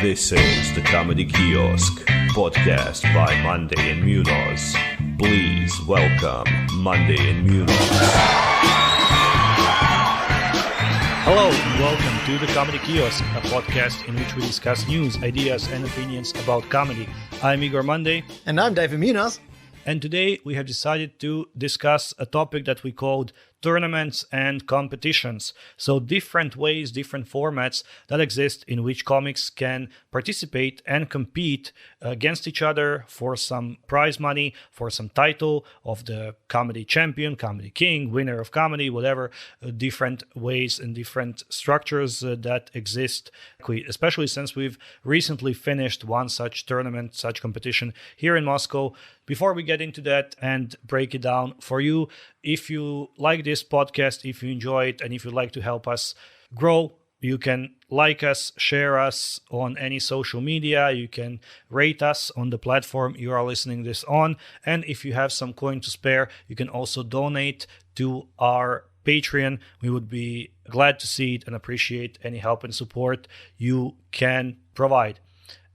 This is the Comedy Kiosk, podcast by Monday and Munoz. Please welcome Monday and Munoz. Hello and welcome to the Comedy Kiosk, a podcast in which we discuss news, ideas and opinions about comedy. I'm Igor Monday. And I'm David Munoz. And today we have decided to discuss a topic that we called tournaments and competitions. So different ways, different formats that exist in which comics can participate and compete against each other for some prize money, for some title of the comedy champion, comedy king, winner of comedy, whatever, different ways and different structures that exist, especially since we've recently finished one such tournament, such competition here in Moscow. Before we get into that and break it down for you, if you like this podcast, if you enjoy it, and if you'd like to help us grow, you can like us, share us on any social media. You can rate us on the platform you are listening this on. And if you have some coin to spare, you can also donate to our Patreon. We would be glad to see it and appreciate any help and support you can provide.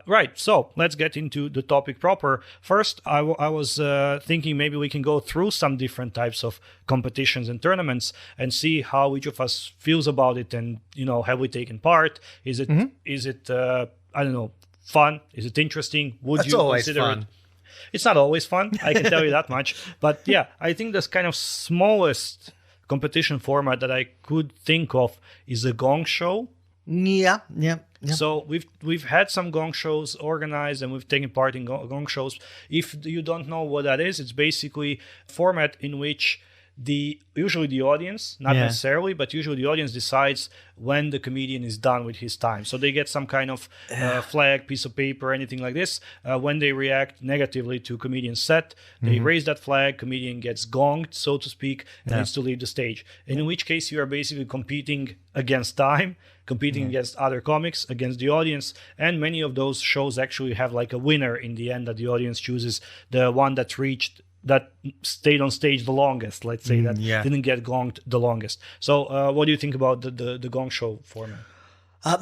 Right, so let's get into the topic proper. First, I was thinking maybe we can go through some different types of competitions and tournaments and see how each of us feels about it. And, have we taken part? Is it, I don't know, fun? Is it interesting? Would That's you always consider fun. it? It's not always fun, I can tell you that much. But yeah, I think the kind of smallest competition format that I could think of is a gong show. Yeah. So we've had some gong shows organized and we've taken part in gong shows. If you don't know what that is, it's basically a format in which usually the audience, not necessarily, but usually the audience decides when the comedian is done with his time. So they get some kind of flag, piece of paper, anything like this. When they react negatively to comedian's set, they raise that flag, comedian gets gonged, so to speak, and needs to leave the stage. And in which case you are basically competing against time, competing against other comics, against the audience. And many of those shows actually have like a winner in the end that the audience chooses, the one that stayed on stage the longest, let's say, didn't get gonged the longest. So what do you think about the gong show format?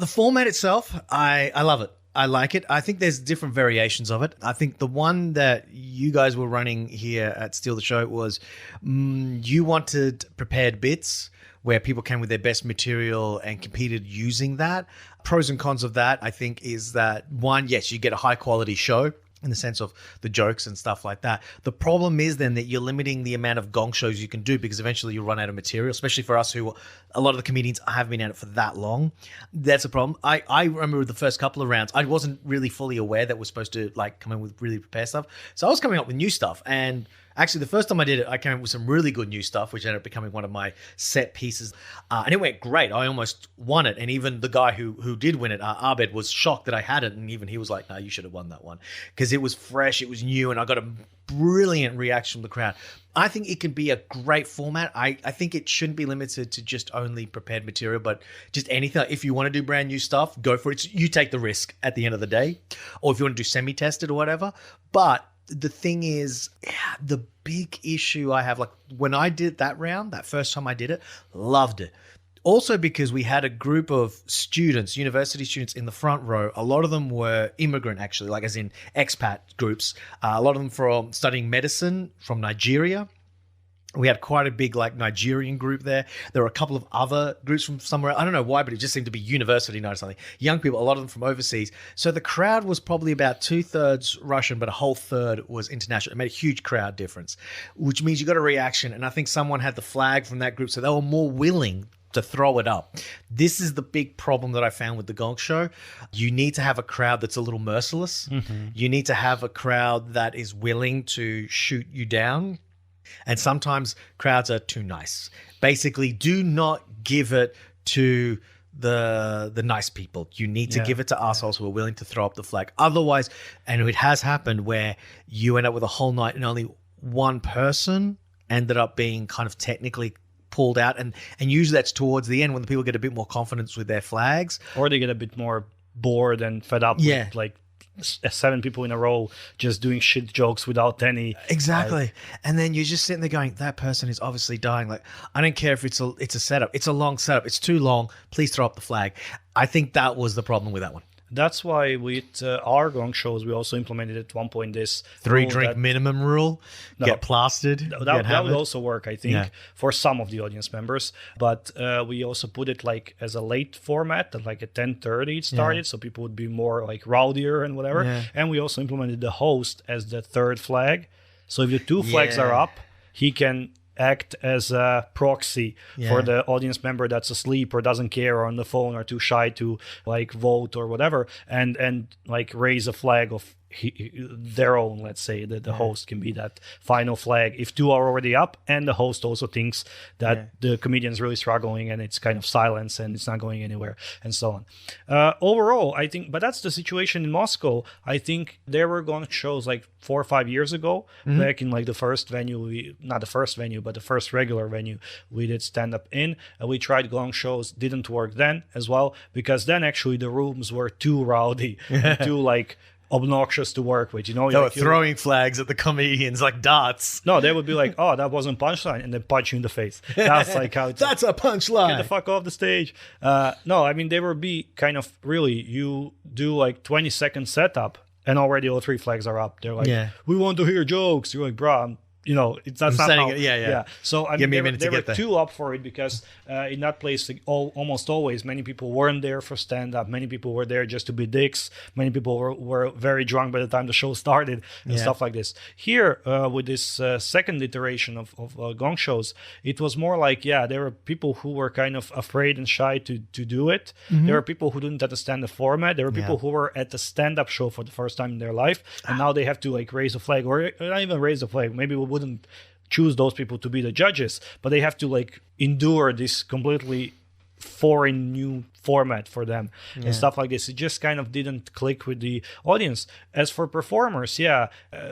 The format itself, I love it. I like it. I think there's different variations of it. I think the one that you guys were running here at Steal the Show was you wanted prepared bits where people came with their best material and competed using that. Pros and cons of that, I think, is that one, yes, you get a high quality show in the sense of the jokes and stuff like that. The problem is then that you're limiting the amount of gong shows you can do because eventually you'll run out of material, especially for us who, a lot of the comedians haven't been at it for that long. That's a problem. I remember the first couple of rounds, I wasn't really fully aware that we're supposed to come in with really prepared stuff. So I was coming up with new stuff, and actually, the first time I did it, I came up with some really good new stuff, which ended up becoming one of my set pieces. And it went great. I almost won it. And even the guy who did win it, Abed, was shocked that I had it. And even he was like, no, you should have won that one. Because it was fresh, it was new, and I got a brilliant reaction from the crowd. I think it can be a great format. I think it shouldn't be limited to just only prepared material, but just anything. If you want to do brand new stuff, go for it. You take the risk at the end of the day. Or if you want to do semi-tested or whatever. But the thing is, the big issue I have, like when I did that round, that first time I did it, loved it. Also because we had a group of students, university students in the front row. A lot of them were immigrant, actually, like as in expat groups. A lot of them from studying medicine from Nigeria. We had quite a big Nigerian group there. There were a couple of other groups from somewhere. I don't know why, but it just seemed to be university night or something. Young people, a lot of them from overseas. So the crowd was probably about 2/3 Russian, but a whole third was international. It made a huge crowd difference, which means you got a reaction. And I think someone had the flag from that group, so they were more willing to throw it up. This is the big problem that I found with the gong show. You need to have a crowd that's a little merciless. You need to have a crowd that is willing to shoot you down. And sometimes crowds are too nice. Basically, do not give it to the nice people. You need to give it to assholes who are willing to throw up the flag. Otherwise, and it has happened where you end up with a whole night and only one person ended up being kind of technically pulled out. And usually that's towards the end when the people get a bit more confidence with their flags. Or they get a bit more bored and fed up with 7 people in a row just doing shit jokes without any exactly. And then you're just sitting there going, that person is obviously dying. Like, I don't care if it's a setup. It's a long setup. It's too long. Please throw up the flag. I think that was the problem with that one. That's why with our gong shows, we also implemented at one point this 3-drink minimum rule. No. Get plastered. That would also work, I think, for some of the audience members. But we also put it like as a late format, at like at 10:30 it started, so people would be more like rowdier and whatever. Yeah. And we also implemented the host as the third flag. So if the two flags are up, he can act as a proxy for the audience member that's asleep or doesn't care or on the phone or too shy to like vote or whatever, and like raise a flag of their own. Let's say that the host can be that final flag if two are already up and the host also thinks that the comedian's really struggling and it's kind of silence and it's not going anywhere and so on. Overall, I think, but that's the situation in Moscow. I think there were gong shows like 4 or 5 years ago, back in like the first venue, not the first venue, but the first regular venue we did stand up in. We tried gong shows, didn't work then as well, because then actually the rooms were too rowdy and too like obnoxious to work with, you know. They were throwing flags at the comedians like darts. No, they would be like, "Oh, that wasn't punchline," and then punch you in the face. That's like how it's that's a punchline. Get the fuck off the stage. No, I mean they would be kind of really. You do like 20-second setup, and already all 3 flags are up. They're like, "We want to hear jokes." You're like, "Bro, you know, that's not how." Yeah. So I mean, there were 2 up for it because in that place, almost always, many people weren't there for stand-up. Many people were there just to be dicks. Many people were very drunk by the time the show started and stuff like this. Here, with this second iteration of gong shows, it was more like, there were people who were kind of afraid and shy to do it. There were people who didn't understand the format. There were people who were at the stand-up show for the first time in their life, and now they have to like raise a flag, or not even raise a flag. Maybe we wouldn't choose those people to be the judges, but they have to like endure this completely foreign new format for them and stuff like this. It just kind of didn't click with the audience. As for performers,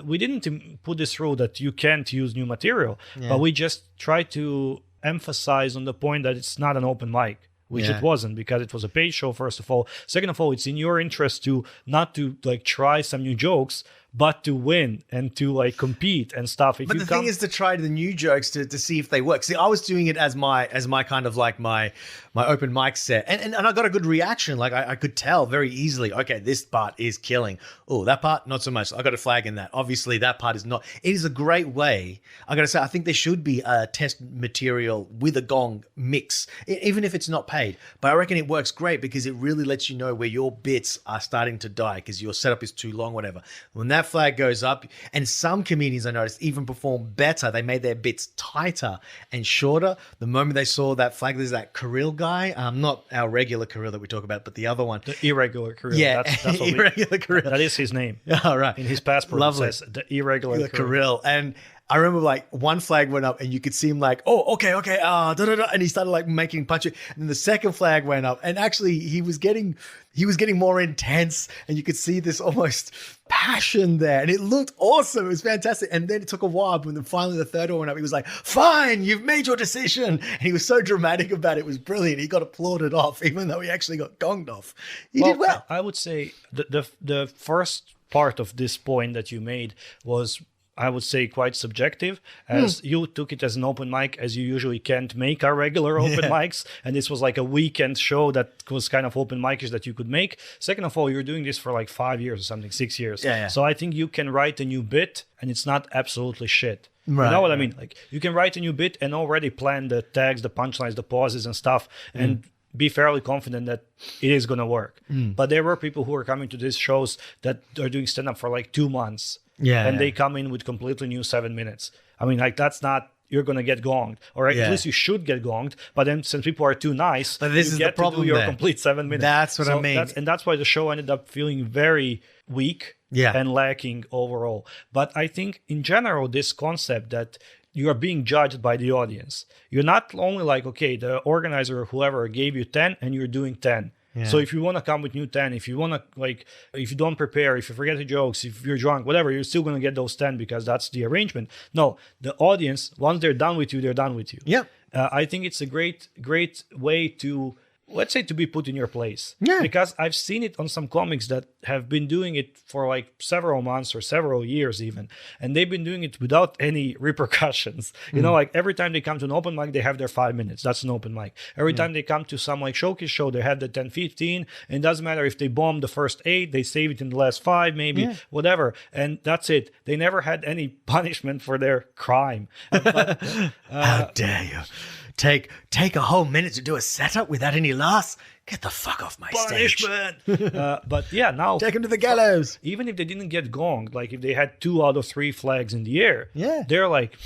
we didn't put this rule that you can't use new material, but we just try to emphasize on the point that it's not an open mic, which it wasn't, because it was a paid show, first of all. Second of all, it's in your interest to not to like try some new jokes, but to win and to like compete and stuff. But the thing is to try the new jokes to see if they work. See, I was doing it as my kind of like my open mic set, and I got a good reaction. Like I could tell very easily, okay, this part is killing. Oh, that part not so much. I got a flag in that. Obviously, that part is not. It is a great way. I got to say, I think there should be a test material with a gong mix, even if it's not paid. But I reckon it works great because it really lets you know where your bits are starting to die because your setup is too long, whatever. When that flag goes up, and some comedians I noticed even perform better. They made their bits tighter and shorter. The moment they saw that flag, there's that Kirill guy, not our regular Kirill that we talk about, but the other one. The irregular Kirill. Yeah, that's irregular Kirill. That is his name. All right. In his passport, it says the irregular Kirill. And I remember like one flag went up and you could see him like, oh, okay, and he started like making punches. And then the second flag went up, and actually he was getting more intense, and you could see this almost passion there, and it looked awesome. It was fantastic. And then it took a while, but then finally the third one went up. He was like, "Fine, you've made your decision." And he was so dramatic about it. It was brilliant. He got applauded off, even though he actually got gonged off. He did well. I would say the first part of this point that you made was, I would say, quite subjective, as you took it as an open mic, as you usually can't make our regular open mics. And this was like a weekend show that was kind of open mic-ish that you could make. Second of all, you're doing this for like 5 years or something, 6 years. So I think you can write a new bit and it's not absolutely shit. Right, you know what I mean? Like you can write a new bit and already plan the tags, the punchlines, the pauses and stuff, and be fairly confident that it is going to work. But there were people who are coming to these shows that are doing stand-up for like 2 months. And they come in with completely new 7 minutes. I mean, like that's not, you're going to get gonged, or at least you should get gonged. But then since people are too nice, but this you is get the problem to do your there. complete 7 minutes. That's what I mean. That's why the show ended up feeling very weak and lacking overall. But I think in general, this concept that you are being judged by the audience. You're not only like, okay, the organizer or whoever gave you 10 and you're doing 10. So if you want to come with new 10, if you want to like, if you don't prepare, if you forget the jokes, if you're drunk, whatever, you're still going to get those 10 because that's the arrangement. No, the audience, once they're done with you, they're done with you. I think it's a great way to let's say, to be put in your place. Yeah. Because I've seen it on some comics that have been doing it for like several months or several years even. And they've been doing it without any repercussions. You know, like every time they come to an open mic, they have their 5 minutes. That's an open mic. Every time they come to some like showcase show, they have the 10, 15. And it doesn't matter if they bomb the first 8, they save it in the last 5, maybe, whatever. And that's it. They never had any punishment for their crime. But, How dare you? Take a whole minute to do a setup without any laughs? Get the fuck off my stage. punishment. But yeah, now Take him to the gallows. even if they didn't get gonged, like if they had 2 out of 3 flags in the air, Yeah. they're like,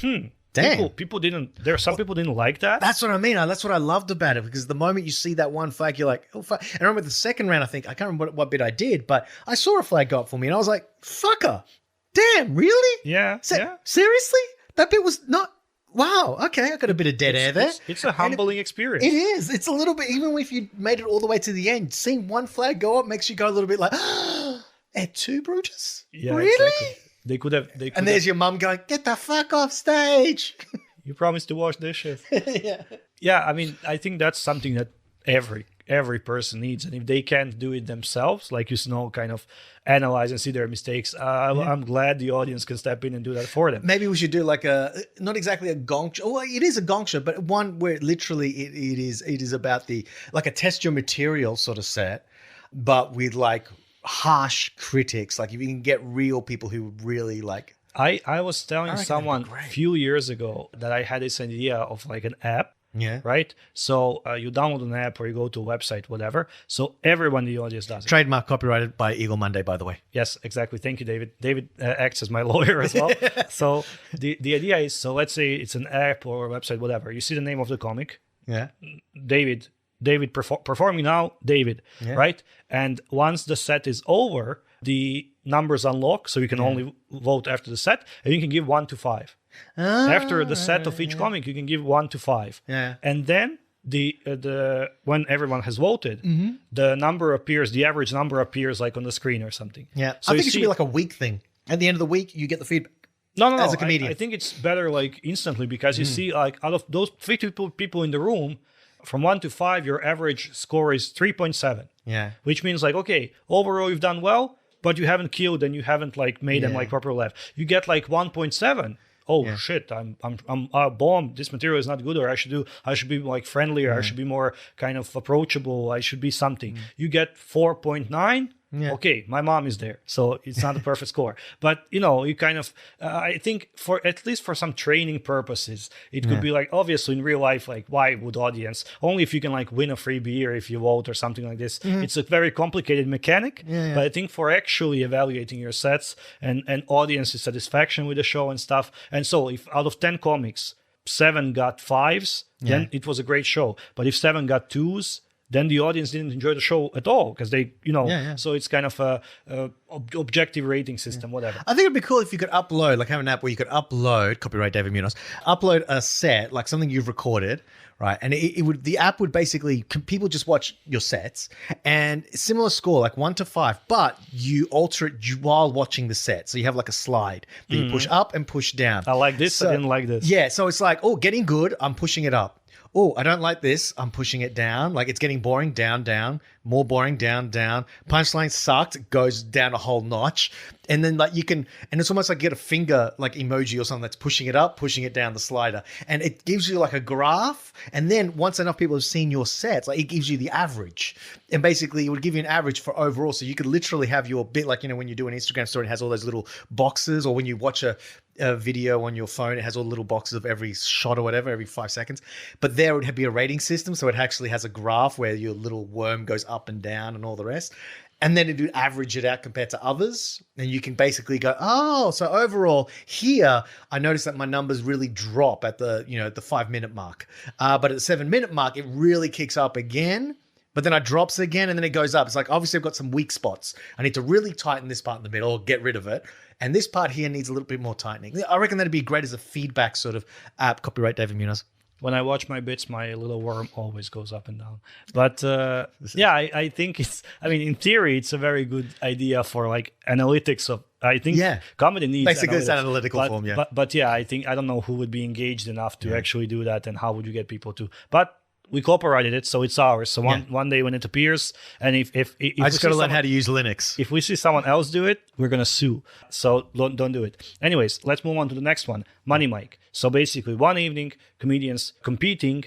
Damn. people didn't. There are some people didn't like that. That's what I mean. That's what I loved about it, because the moment you see that one flag, you're like, oh, fuck. And I remember the second round, I can't remember what bit I did, but I saw a flag go up for me and I was like, fucker. Damn, really? Yeah, yeah. Seriously? That bit was not. Wow. Okay. I got a bit of dead air there. It's a humbling experience. It is. It's a little bit, even if you made it all the way to the end, seeing one flag go up makes you go a little bit like, et tu, Brutus? Yeah, Really? exactly. They could have. And there's your mum going, get the fuck off stage. You promised to wash dishes. Yeah. Yeah, I mean, I think that's something that every person needs, and if they can't do it themselves, like kind of analyze and see their mistakes, I'm glad the audience can step in and do that for them. Maybe we should do like not exactly a gong show. Well, it is a gong show, but one where literally it is about like a test your material sort of set, but with like harsh critics. Like if you can get real people who really like. I was telling reckon someone that'd be a great. few years ago that I had this idea of like an app. Yeah. Right. So you download an app or you go to a website, whatever. So everyone in the audience does it. Trademark copyrighted by Igor Monday, by the way. Yes, exactly. Thank you, David. David acts as my lawyer as well. So the idea is, so let's say it's an app or a website, whatever. You see the name of the comic, Yeah. David performing now, David, Yeah. right? And once the set is over, the numbers unlock, so you can only vote after the set, and you can give 1 to 5. After the set of each comic, you can give 1 to 5. Yeah. And then the when everyone has voted, the number appears, the average number appears like on the screen or something. Yeah. So I you think it should see- be like a week thing. At the end of the week, you get the feedback. No. as a comedian. I think it's better like instantly, because you see like out of those 50 people in the room, from 1 to 5, your average score is 3.7. Yeah. Which means like, okay, overall you've done well, but you haven't killed and you haven't like made them like proper left. You get like 1.7. Oh shit! I'm bomb. This material is not good, or I should be like friendlier. I should be more kind of approachable. I should be something. You get 4.9. Yeah. Okay, my mom is there, so it's not a perfect score. But you kind of, I think for at least for some training purposes, it could be like, obviously in real life, like why would audience? Only if you can like win a free beer if you vote or something like this. It's a very complicated mechanic. But I think for actually evaluating your sets and audience satisfaction with the show and stuff. And so if out of 10 comics, 7 got 5s, then it was a great show. But if 7 got 2s, then the audience didn't enjoy the show at all, because they, so it's kind of a objective rating system, whatever. I think it'd be cool if you could upload, like have an app where you could upload, copyright David Munoz, upload a set, like something you've recorded, right? And the app would basically, people just watch your sets, and similar score, like 1 to 5, but you alter it while watching the set. So you have like a slide that you push up and push down. I like this, I didn't like this. Yeah, so it's like, oh, getting good, I'm pushing it up. Oh, I don't like this, I'm pushing it down. Like it's getting boring, down, down. More boring, down, down. Punchline sucked, it goes down a whole notch. And then like you can, and it's almost like you get a finger like emoji or something that's pushing it up, pushing it down the slider. And it gives you like a graph. And then once enough people have seen your sets, like it gives you the average. And basically it would give you an average for overall. So you could literally have your bit, like, when you do an Instagram story, it has all those little boxes, or when you watch a video on your phone, it has all the little boxes of every shot or whatever, every 5 seconds. But there would be a rating system. So it actually has a graph where your little worm goes up and down and all the rest. And then it would average it out compared to others. And you can basically go, oh, so overall here, I noticed that my numbers really drop at the 5-minute mark. But at the 7-minute mark, it really kicks up again. But then it drops again and then it goes up. It's like, obviously I've got some weak spots. I need to really tighten this part in the middle or get rid of it. And this part here needs a little bit more tightening. I reckon that'd be great as a feedback sort of app. Copyright David Munoz. When I watch my bits, my little worm always goes up and down. But I think in theory, it's a very good idea for like analytics of, I think comedy needs basically analytics. it's analytical form, yeah. But I don't know who would be engaged enough to actually do that, and how would you get people to. But we copyrighted it, so it's ours. So one day when it appears, and if I just got to learn how to use Linux. If we see someone else do it, we're gonna sue. So don't do it. Anyways, let's move on to the next one. Money Mike. So basically, one evening, comedians competing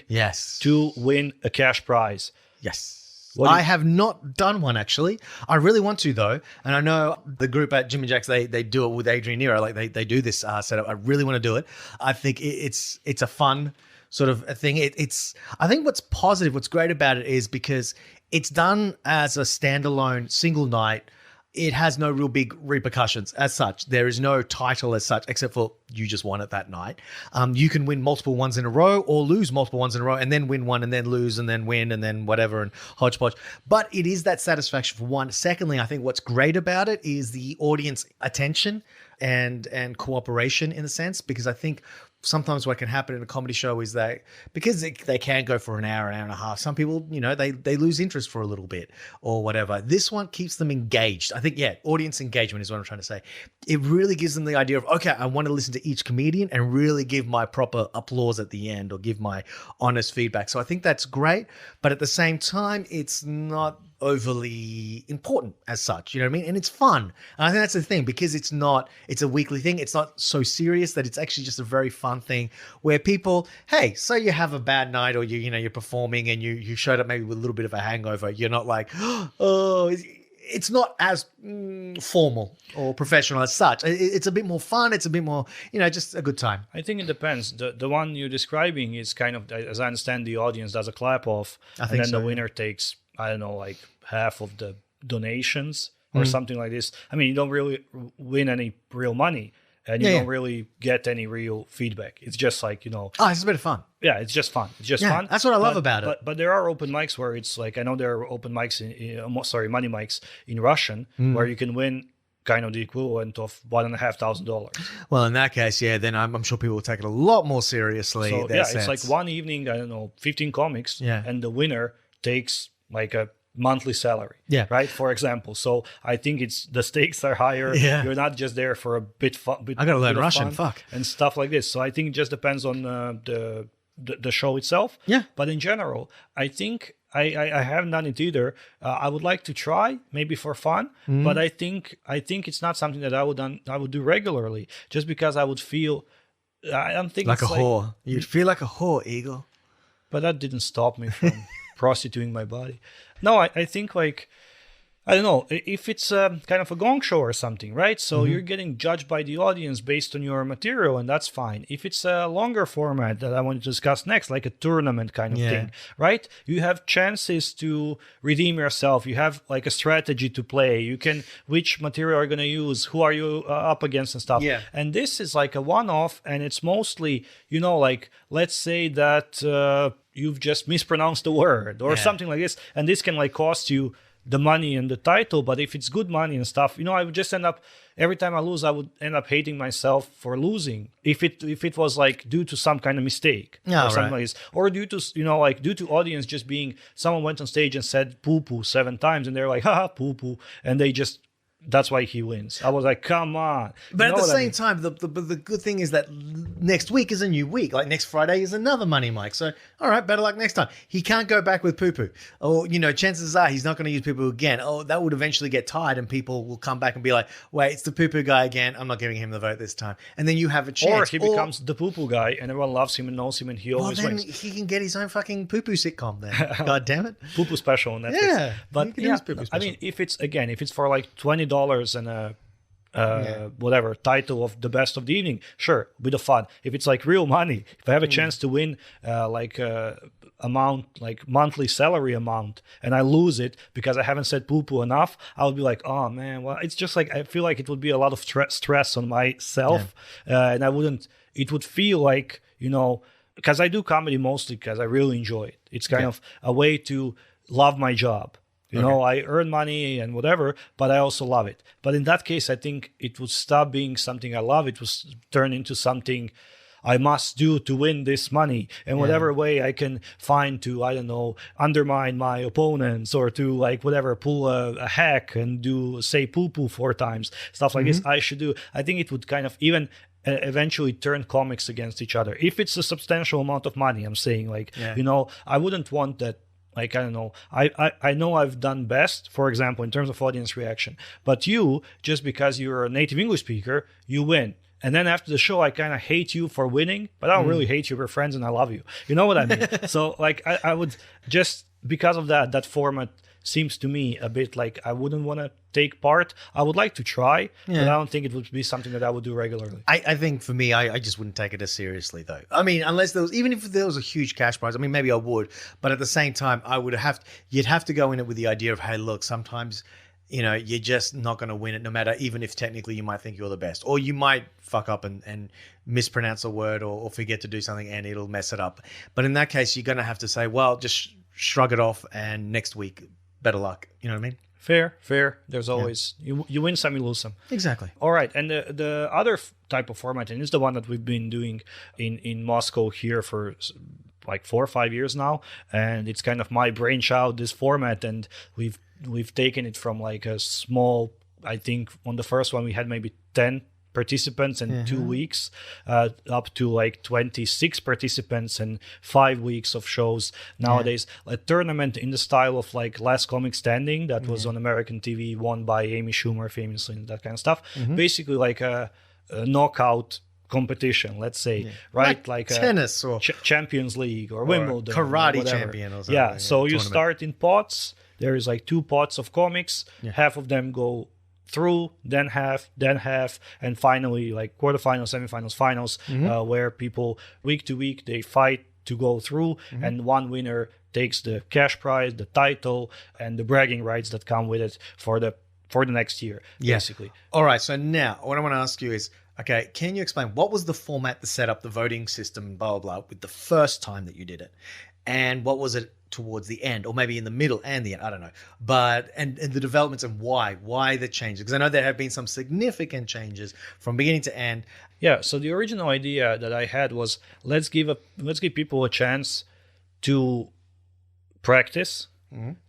to win a cash prize. Yes. I have not done one, actually. I really want to, though. And I know the group at Jimmy Jack's, they do it with Adrian Nero. Like they do this setup. I really want to do it. I think it's a fun sort of a thing. I think what's positive, what's great about it is because it's done as a standalone single night. It has no real big repercussions as such. There is no title as such, except for you just won it that night. You can win multiple ones in a row or lose multiple ones in a row and then win one and then lose and then win and then whatever and hodgepodge. But it is that satisfaction for one. Secondly, I think what's great about it is the audience attention and cooperation in a sense, because I think sometimes what can happen in a comedy show is that because they can go for an hour and a half, some people, they lose interest for a little bit or whatever. This one keeps them engaged. I think, audience engagement is what I'm trying to say. It really gives them the idea of, okay, I want to listen to each comedian and really give my proper applause at the end or give my honest feedback. So I think that's great. But at the same time, it's not overly important as such, you know what I mean? And it's fun. And I think that's the thing, because it's a weekly thing. It's not so serious that it's actually just a very fun thing where people, hey, so you have a bad night or you're performing and you showed up maybe with a little bit of a hangover. You're not like, oh, it's not as formal or professional as such. It's a bit more fun. It's a bit more, just a good time. I think it depends. The one you're describing is kind of, as I understand, the audience does a clap off, and then the winner takes, I don't know, like half of the donations or something like this. I mean, you don't really win any real money and you don't really get any real feedback. It's just like, Oh, it's a bit of fun. Yeah, it's just fun. It's just fun. That's what I love about it. But there are open mics where it's like, I know there are open mics, money mics in Russian where you can win kind of the equivalent of $1,500. Well, in that case, then I'm sure people will take it a lot more seriously. So, it's like one evening, I don't know, 15 comics, and the winner takes like a monthly salary, right? For example. So I think the stakes are higher. You're not just there for a bit fun. I gotta learn Russian, and stuff like this. So I think it just depends on the show itself. But in general, I think I haven't done it either. I would like to try, maybe for fun, but I think it's not something that I would do regularly, just because I would feel. I don't think like a whore. You'd feel like a whore, Igor. But that didn't stop me from prostituting my body. No, I think like, I don't know, if it's kind of a gong show or something, right? So you're getting judged by the audience based on your material, and that's fine. If it's a longer format that I want to discuss next, like a tournament kind of thing, right? You have chances to redeem yourself. You have like a strategy to play. You can, which material are you going to use? Who are you up against and stuff? And this is like a one-off, and it's mostly, like, let's say that you've just mispronounced the word or something like this. And this can like cost you the money and the title. But if it's good money and stuff, I would just end up, every time I lose, I would end up hating myself for losing. If it was like due to some kind of mistake or something like this, or due to, due to audience just being, someone went on stage and said poo-poo 7 times and they're like, haha, poo-poo. And they just, that's why he wins. I was like, come on. But at the same time, the good thing is that next week is a new week. Like next Friday is another Money Mike. So, all right, better luck next time. He can't go back with poo-poo. Or, chances are he's not going to use poo-poo again. Oh, that would eventually get tired and people will come back and be like, wait, it's the poo-poo guy again. I'm not giving him the vote this time. And then you have a chance. Or he becomes the poo-poo guy and everyone loves him and knows him and he always wins. He can get his own fucking poo-poo sitcom then. God damn it. Poo-poo special on Netflix. Yeah. But I mean, if it's for like $20 and whatever title of the best of the evening, sure, bit of fun. If it's like real money, if I have a chance to win amount, like monthly salary amount, and I lose it because I haven't said poo-poo enough, I would be like, oh man, well, it's just like, I feel like it would be a lot of stress on myself, and it would feel like, because I do comedy mostly because I really enjoy it. It's kind of a way to love my job. I earn money and whatever, but I also love it. But in that case, I think it would stop being something I love. It would turn into something I must do to win this money. And whatever way I can find to, I don't know, undermine my opponents or to like whatever, pull a hack and say poo-poo 4 times, stuff like this, I should do. I think it would kind of, even eventually turn comics against each other. If it's a substantial amount of money, I'm saying, like, I wouldn't want that. Like, I don't know. I know I've done best, for example, in terms of audience reaction. But you, just because you're a native English speaker, you win. And then after the show, I kind of hate you for winning, but I don't really hate you. We're friends and I love you. You know what I mean? So, like, I would just, because of that format seems to me a bit like I wouldn't want to take part. I would like to try, but I don't think it would be something that I would do regularly. I think for me, I just wouldn't take it as seriously, though. I mean, unless there was, even if there was a huge cash prize, I mean, maybe I would, but at the same time, you'd have to go in it with the idea of, hey, look, sometimes, you're just not going to win it, no matter, even if technically you might think you're the best, or you might fuck up and mispronounce a word or forget to do something and it'll mess it up. But in that case, you're going to have to say, well, just shrug it off and next week, better luck. You know what I mean? Fair. There's always, you win some, you lose some. Exactly. All right. And the other type of format, and it's the one that we've been doing in Moscow here for like 4 or 5 years now. And it's kind of my brainchild, this format. And we've taken it from like a small, I think on the first one we had maybe 10 participants in 2 weeks, up to like 26 participants and 5 weeks of shows nowadays. A tournament in the style of like Last Comic Standing that was on American TV, won by Amy Schumer famously, and that kind of stuff. Basically like a knockout competition, let's say, right? Like tennis or Champions League or Wimbledon, karate champion or something. Yeah, so you start in pots. There is like 2 pots of comics. Half of them go through, then half, and finally like quarterfinals, semifinals, finals, where people week to week they fight to go through, and one winner takes the cash prize, the title, and the bragging rights that come with it for the next year, basically. All right. So now what I want to ask you is, okay, can you explain what was the format, the setup, the voting system, blah, blah, blah, with the first time that you did it? And what was it towards the end, or maybe in the middle and the end? I don't know. But, and the developments and why the changes? Because I know there have been some significant changes from beginning to end. Yeah. So the original idea that I had was let's give people a chance to practice,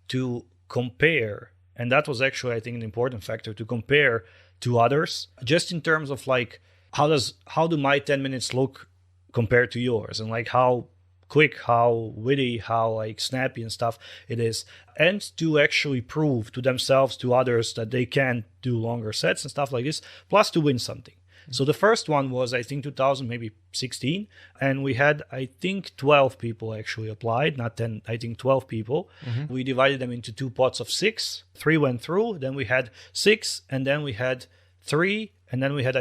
to compare. And that was actually, I think, an important factor, to compare to others, just in terms of like, how do my 10 minutes look compared to yours? And like how quick, how witty, how like snappy and stuff it is, and to actually prove to themselves, to others, that they can do longer sets and stuff like this, plus to win something. So the first one was, I think, 2000, maybe 16, and we had, I think, 12 people actually applied, not 10, I think 12 people. We divided them into 2 pots of 6. 3 went through, then we had 6, and then we had 3, and then we had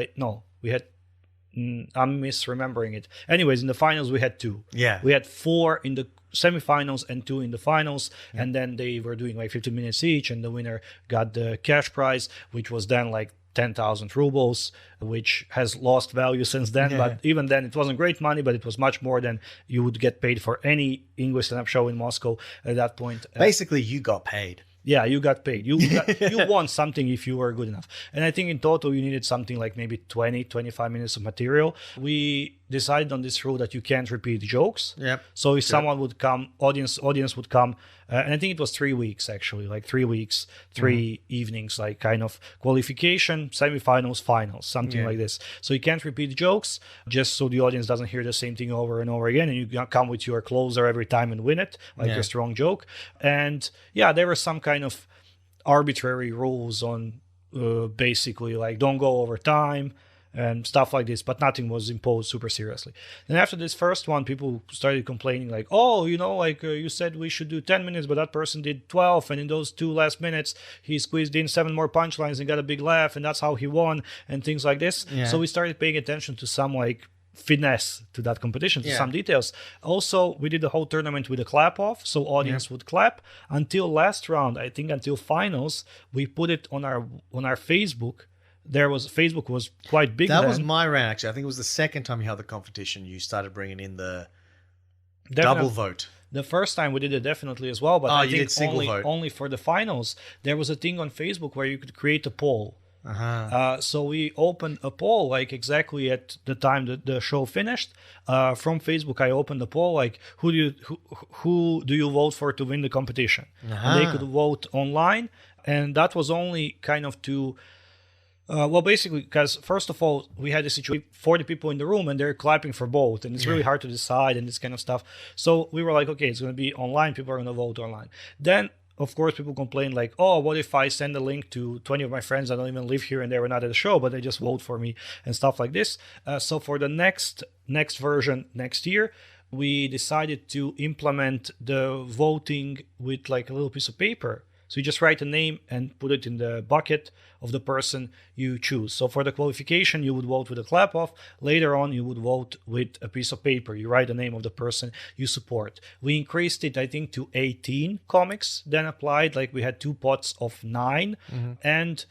I'm misremembering it. Anyways, in the finals, we had 2. Yeah. We had 4 in the semifinals and 2 in the finals. And then they were doing like 15 minutes each. And the winner got the cash prize, which was then like 10,000 rubles, which has lost value since then. But even then, it wasn't great money, but it was much more than you would get paid for any English stand-up show in Moscow at that point. Basically, you got paid. Yeah, you got paid. You won something if you were good enough. And I think in total, you needed something like maybe 20, 25 minutes of material. We decided on this rule that you can't repeat jokes. Yep. So if someone would come, audience would come, and I think it was 3 weeks actually, like 3 weeks, 3 evenings, like kind of qualification, semifinals, finals, something like this. So you can't repeat jokes, just so the audience doesn't hear the same thing over and over again, and you come with your closer every time and win it, like a strong joke. And there were some kind of arbitrary rules on basically like don't go over time and stuff like this, but nothing was imposed super seriously. Then after this first one, people started complaining like, oh, you said we should do 10 minutes, but that person did 12, and in those 2 last minutes he squeezed in 7 more punchlines and got a big laugh, and that's how he won, and things like this. So we started paying attention to some like finesse to that competition, to some details. Also, we did the whole tournament with a clap off, so audience would clap until last round. I think until finals, we put it on our Facebook. Facebook was quite big. That was my round, actually. I think it was the second time you held the competition. You started bringing in the double vote. The first time we did it definitely as well, but I think did single vote. Only for the finals. There was a thing on Facebook where you could create a poll. So we opened a poll like exactly at the time that the show finished. From Facebook, I opened the poll like who do you vote for to win the competition? And they could vote online, and that was only kind of to Well, basically, because first of all, we had a situation, 40 people in the room and they're clapping for both, and it's really hard to decide and this kind of stuff. So we were like, okay, it's going to be online. People are going to vote online. Then, of course, people complain like, oh, what if I send a link to 20 of my friends that don't even live here and they were not at the show, but they just vote for me and stuff like this. So for the next version next year, we decided to implement the voting with like a little piece of paper. So you just write a name and put it in the bucket of the person you choose. So for the qualification, you would vote with a clap off. Later on, you would vote with a piece of paper. You write the name of the person you support. We increased it, I think, to 18 comics then applied. Like we had 2 pots of 9 and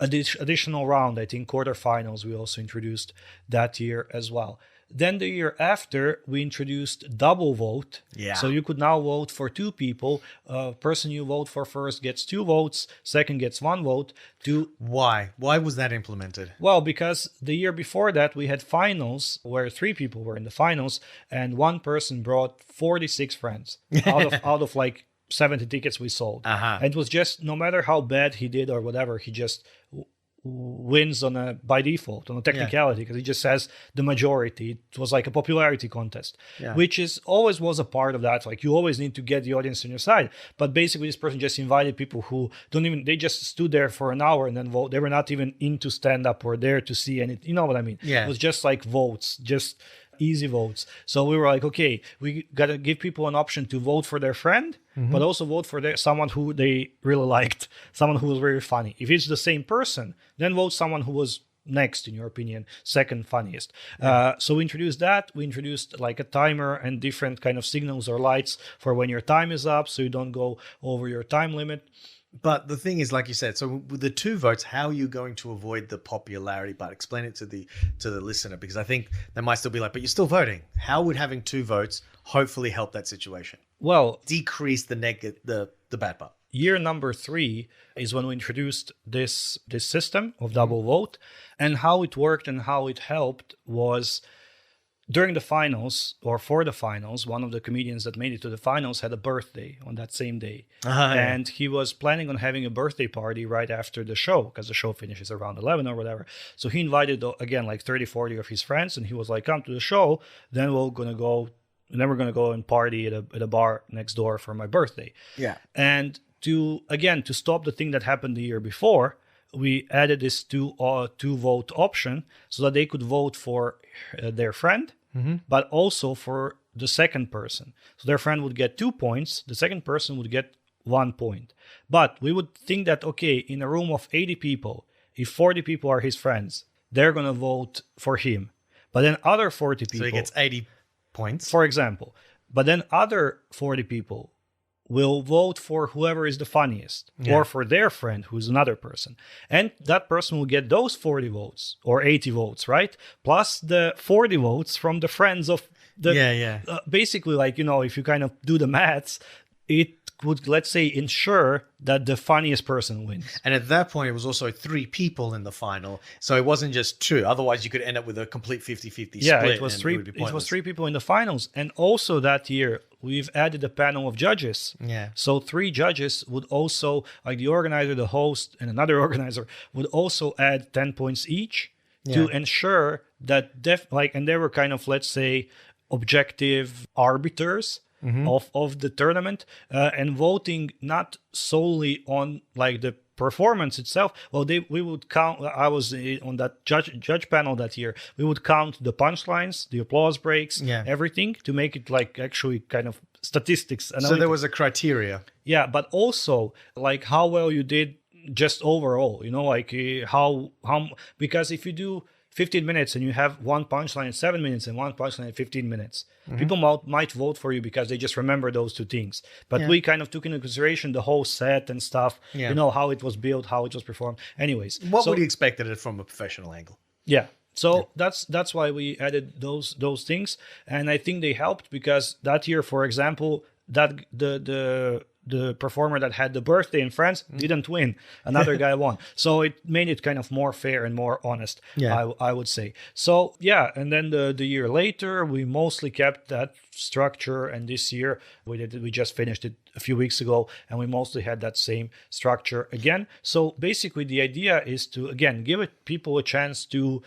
additional round, I think quarterfinals we also introduced that year as well. Then the year after, we introduced double vote. Yeah. So you could now vote for 2 people. Person you vote for first gets 2 votes. Second gets 1 vote. Why? Why was that implemented? Well, because the year before that, we had finals where 3 people were in the finals, and one person brought 46 friends out of like 70 tickets we sold. And it was just, no matter how bad he did or whatever, he just wins by default on a technicality, because he just says the majority. It was like a popularity contest, which is always was a part of that. Like you always need to get the audience on your side. But basically, this person just invited people who they just stood there for an hour and then vote. They were not even into stand up or there to see anything. You know what I mean? Yeah. It was just like votes, just easy votes. So we were like, okay, we got to give people an option to vote for their friend, but also vote for someone who they really liked, someone who was very funny. If it's the same person, then vote someone who was next, in your opinion, second funniest. So we introduced that. We introduced like a timer and different kind of signals or lights for when your time is up, so you don't go over your time limit. But the thing is, like you said, so with the 2 votes, how are you going to avoid the popularity? But explain it to the listener, because I think they might still be like, but you're still voting. How would having 2 votes hopefully help that situation? Well, Decrease the bad part. Year number 3 is when we introduced this system of double vote, and how it worked and how it helped was, during the finals, or for the finals, one of the comedians that made it to the finals had a birthday on that same day. And he was planning on having a birthday party right after the show, because the show finishes around 11 or whatever. So he invited, again, like 30, 40 of his friends, and he was like, come to the show, then we're going to go and party at a bar next door for my birthday. Yeah. And to stop the thing that happened the year before, we added this 2 vote option so that they could vote for their friend, but also for the second person. So their friend would get 2 points, the second person would get 1 point. But we would think that, okay, in a room of 80 people, if 40 people are his friends, they're going to vote for him. But then other 40 people... So he gets 80 points. For example. But then other 40 people will vote for whoever is the funniest, or for their friend who's another person. And that person will get those 40 votes or 80 votes, right? Plus the 40 votes from the friends of the... basically, like, you know, if you kind of do the maths, it would, let's say, ensure that the funniest person wins. And at that point, it was also 3 people in the final. So it wasn't just 2. Otherwise, you could end up with a complete 50-50 split. Yeah, it was 3 people in the finals. And also that year, we've added a panel of judges. Yeah. So 3 judges would also, like the organizer, the host, and another organizer, would also add 10 points each to ensure that, and they were kind of, let's say, objective arbiters of the tournament, and voting not solely on like the performance itself. Well, we would count. I was on that judge panel that year. We would count the punchlines, the applause breaks, everything, to make it like actually kind of statistics. So there was a criteria. Yeah, but also like how well you did just overall. You know, like how because if you do 15 minutes and you have one punchline in 7 minutes and one punchline in 15 minutes, people might vote for you because they just remember those 2 things. But we kind of took into consideration the whole set and stuff, you know, how it was built, how it was performed. Anyways. What would you expect it from a professional angle? Yeah. So that's why we added those things. And I think they helped because that year, for example, that the the performer that had the birthday in France didn't win. Another guy won. So it made it kind of more fair and more honest, I would say. So yeah, and then the year later, we mostly kept that structure. And this year, we just finished it a few weeks ago, and we mostly had that same structure again. So basically, the idea is to, again, give people a chance to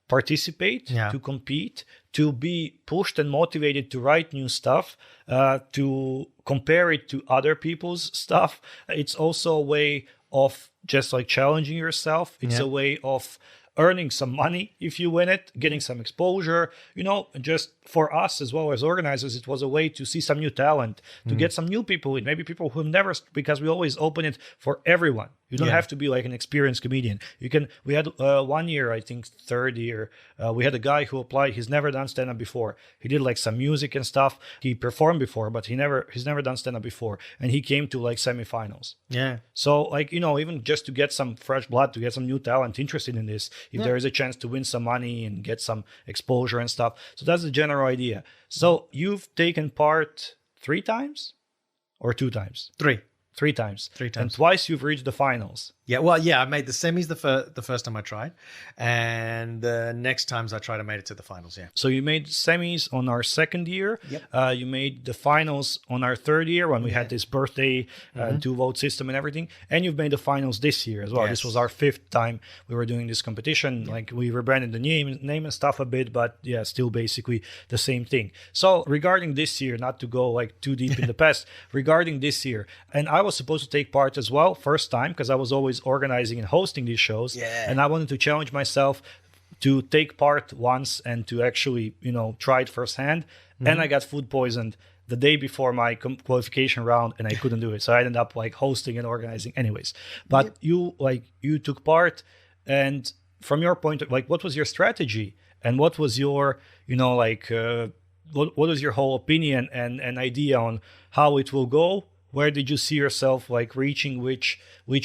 participate, to compete, to be pushed and motivated to write new stuff, to compare it to other people's stuff. It's also a way of just like challenging yourself. It's a way of earning some money if you win it, getting some exposure, just for us as well as organizers, it was a way to see some new talent, to get some new people in, maybe people who never, because we always open it for everyone. You don't have to be like an experienced comedian. We had 1 year, I think third year, we had a guy who applied. He's never done stand-up before. He did like some music and stuff. He performed before, but he's never done stand-up before. And he came to like semifinals. Yeah. So like, even just to get some fresh blood, to get some new talent interested in this, if there is a chance to win some money and get some exposure and stuff. So that's the general idea. So you've taken part 3 times or 2 times? 3 times. 3 times. And twice you've reached the finals. Yeah, well, I made the semis the first time I tried. And the next times I tried, I made it to the finals, So you made semis on our second year. Yep. You made the finals on our third year when we had this birthday 2-vote system and everything. And you've made the finals this year as well. Yes. This was our 5th time we were doing this competition. Like we rebranded the name and stuff a bit, but still basically the same thing. So regarding this year, not to go like too deep in the past, regarding this year, and I was supposed to take part as well, first time, because I was always organizing and hosting these shows, and I wanted to challenge myself to take part once and to actually try it firsthand. And I got food poisoned the day before my qualification round, and I couldn't do it, so I ended up like hosting and organizing anyways. But you took part, and from your point, like what was your strategy and what was your what was your whole opinion and idea on how it will go? Where did you see yourself like reaching which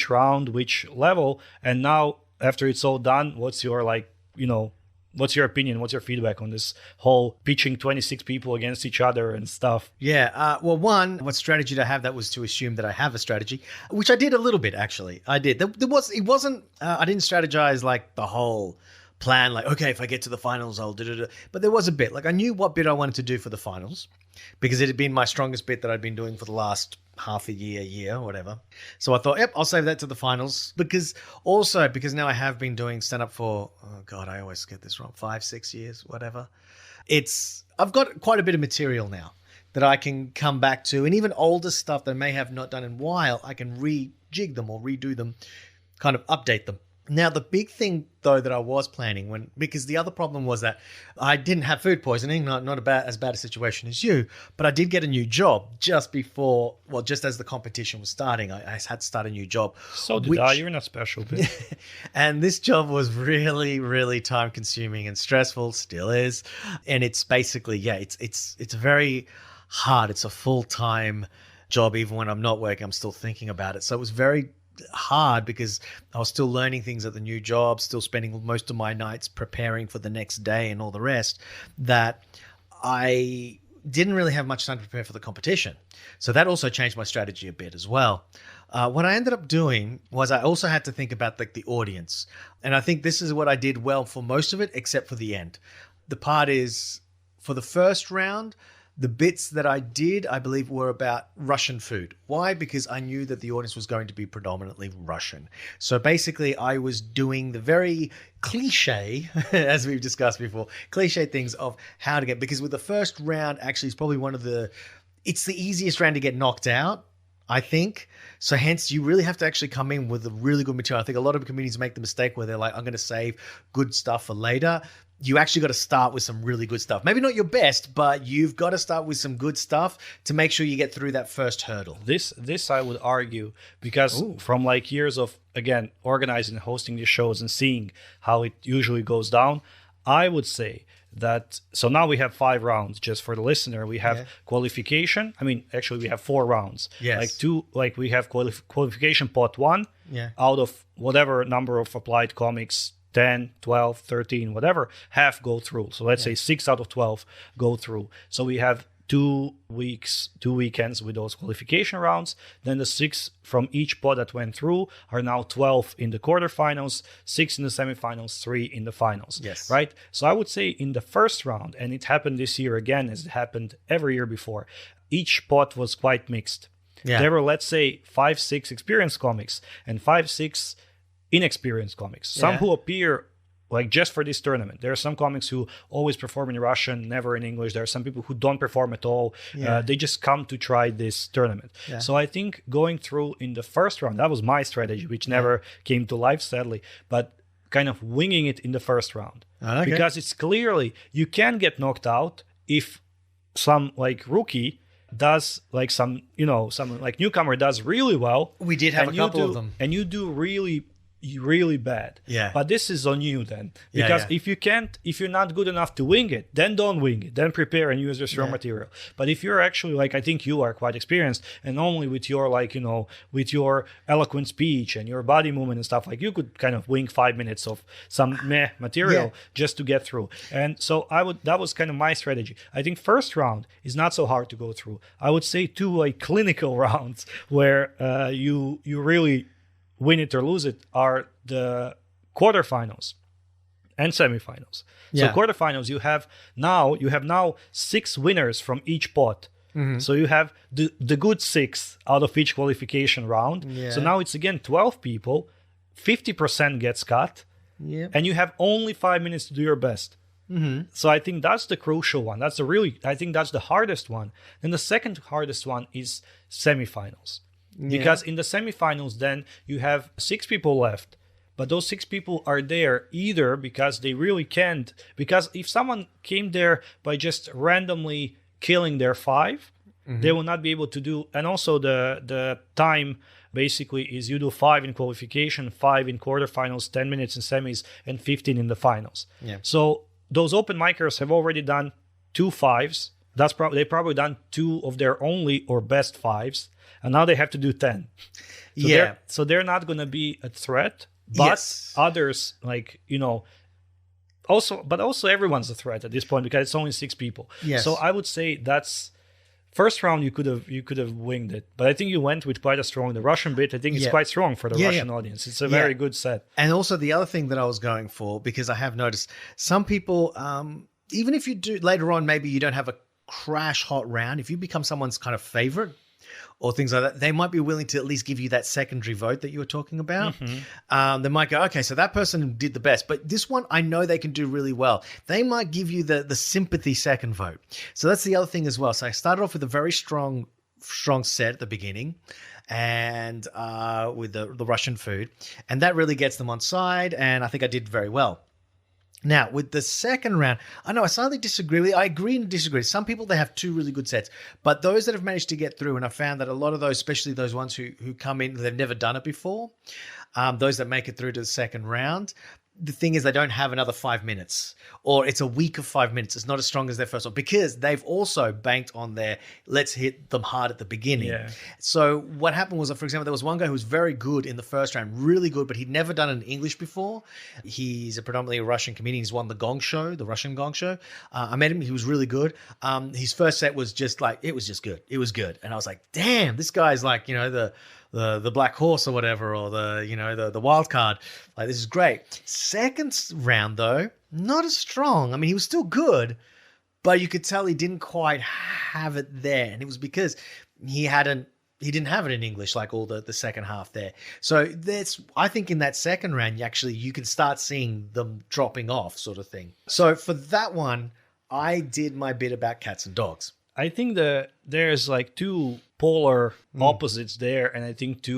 round, which level? And now after it's all done, what's your what's your opinion? What's your feedback on this whole pitching 26 people against each other and stuff? Well, one, what strategy did I have? That was to assume that I have a strategy, which I did a little bit, actually. I did. It wasn't, I didn't strategize like the whole plan, like, okay, if I get to the finals, I'll do it. But there was a bit, like I knew what bit I wanted to do for the finals because it had been my strongest bit that I'd been doing for the last half a year, whatever. So I thought, I'll save that to the finals because now I have been doing stand-up for, oh God, I always get this wrong, 5-6 years, whatever. I've got quite a bit of material now that I can come back to, and even older stuff that I may have not done in a while, I can rejig them or redo them, kind of update them. Now, the big thing, though, that I was planning, because the other problem was that I didn't have food poisoning, not as bad a situation as you, but I did get a new job just as the competition was starting. I had to start a new job. So did I. You're not special. And this job was really, really time consuming and stressful, still is. And it's basically, it's very hard. It's a full-time job. Even when I'm not working, I'm still thinking about it. So it was very hard because I was still learning things at the new job, still spending most of my nights preparing for the next day and all the rest, that I didn't really have much time to prepare for the competition. So that also changed my strategy a bit as well. What I ended up doing was I also had to think about the audience. And I think this is what I did well for most of it, except for the end. The part is, for the first round, the bits that I did, I believe, were about Russian food. Why? Because I knew that the audience was going to be predominantly Russian. So basically, I was doing the very cliche, as we've discussed before, cliche things of how to get, because with the first round, actually, it's probably it's the easiest round to get knocked out, I think. So hence, you really have to actually come in with a really good material. I think a lot of comedians make the mistake where they're like, I'm going to save good stuff for later. You actually got to start with some really good stuff. Maybe not your best, but you've got to start with some good stuff to make sure you get through that first hurdle. This I would argue, because from like years of, again, organizing and hosting these shows and seeing how it usually goes down, I would say that, so now we have 5 rounds. Just for the listener, we have qualification. I mean, actually we have 4 rounds. Yes. We have qualification pot 1 out of whatever number of applied comics, 10, 12, 13, whatever, half go through. So let's say 6 out of 12 go through. So we have 2 weeks, 2 weekends with those qualification rounds. Then the 6 from each pod that went through are now 12 in the quarterfinals, 6 in the semifinals, 3 in the finals. Yes. Right? So I would say in the first round, and it happened this year again, as it happened every year before, each pod was quite mixed. Yeah. There were, let's say, 5-6 experienced comics and 5-6 inexperienced comics. Some who appear like just for this tournament. There are some comics who always perform in Russian, never in English. There are some people who don't perform at all. They just come to try this tournament. So I think going through in the first round, that was my strategy, which never came to life, sadly, but kind of winging it in the first round. Because it's clearly, you can get knocked out if some like rookie does like some like newcomer does really well. We did have a couple of them. And you do really bad. Yeah. But this is on you then. Because if you're not good enough to wing it, then don't wing it. Then prepare and use your raw material. But if you're actually like, I think you are quite experienced, and only with your like, with your eloquent speech and your body movement and stuff, like you could kind of wing 5 minutes of some material just to get through. And so that was kind of my strategy. I think first round is not so hard to go through. I would say 2 like clinical rounds where you really win it or lose it are the quarterfinals and semifinals. So quarterfinals, you have now 6 winners from each pot. So you have the good 6 out of each qualification round. So now it's again 12 people, 50% gets cut, and you have only 5 minutes to do your best. So I think that's the crucial one. I think that's the hardest one. And the second hardest one is semifinals. Because in the semifinals, then you have 6 people left, but those 6 people are there either because they really can't. Because if someone came there by just randomly killing their 5, they will not be able to do. And also the time basically is you do 5 in qualification, 5 in quarterfinals, 10 minutes in semis, and 15 in the finals. So those open micers have already done 2 5s. They've probably done 2 of their only or best 5s. And now they have to do 10. So they're not going to be a threat, but others also everyone's a threat at this point because it's only 6 people. So I would say that's first round you could have winged it, but I think you went with quite a strong. The Russian bit, I think it's quite strong for the Russian audience. It's a very good set. And also the other thing that I was going for, because I have noticed some people, even if you do later on, maybe you don't have a crash hot round. If you become someone's kind of favorite, or things like that, they might be willing to at least give you that secondary vote that you were talking about. They might go, okay, so that person did the best, but this one, I know they can do really well. They might give you the sympathy second vote. So that's the other thing as well. So I started off with a very strong set at the beginning, and with the Russian food, and that really gets them on side, and I think I did very well. Now, with the second round, I know I slightly disagree with you. I agree and disagree. Some people, they have 2 really good sets, but those that have managed to get through, and I found that a lot of those, especially those ones who come in, they've never done it before, those that make it through to the second round, the thing is they don't have another 5 minutes, or it's a week of 5 minutes. It's not as strong as their first one because they've also banked on their let's hit them hard at the beginning. So what happened was, for example, there was one guy who was very good in the first round, really good, but he'd never done it in English before. He's predominantly a Russian comedian. He's won the Gong Show, the Russian Gong Show. I met him. He was really good. His first set was just like, it was just good. It was good. And I was like, damn, this guy's like, the black horse or whatever, or the wild card. Like, this is great. Second round though, not as strong. I mean, he was still good, but you could tell he didn't quite have it there, and it was because he didn't have it in English like all the second half there. So I think in that second round, you can start seeing them dropping off, sort of thing. So for that one, I did my bit about cats and dogs. I think there's like 2 polar opposites there, and I think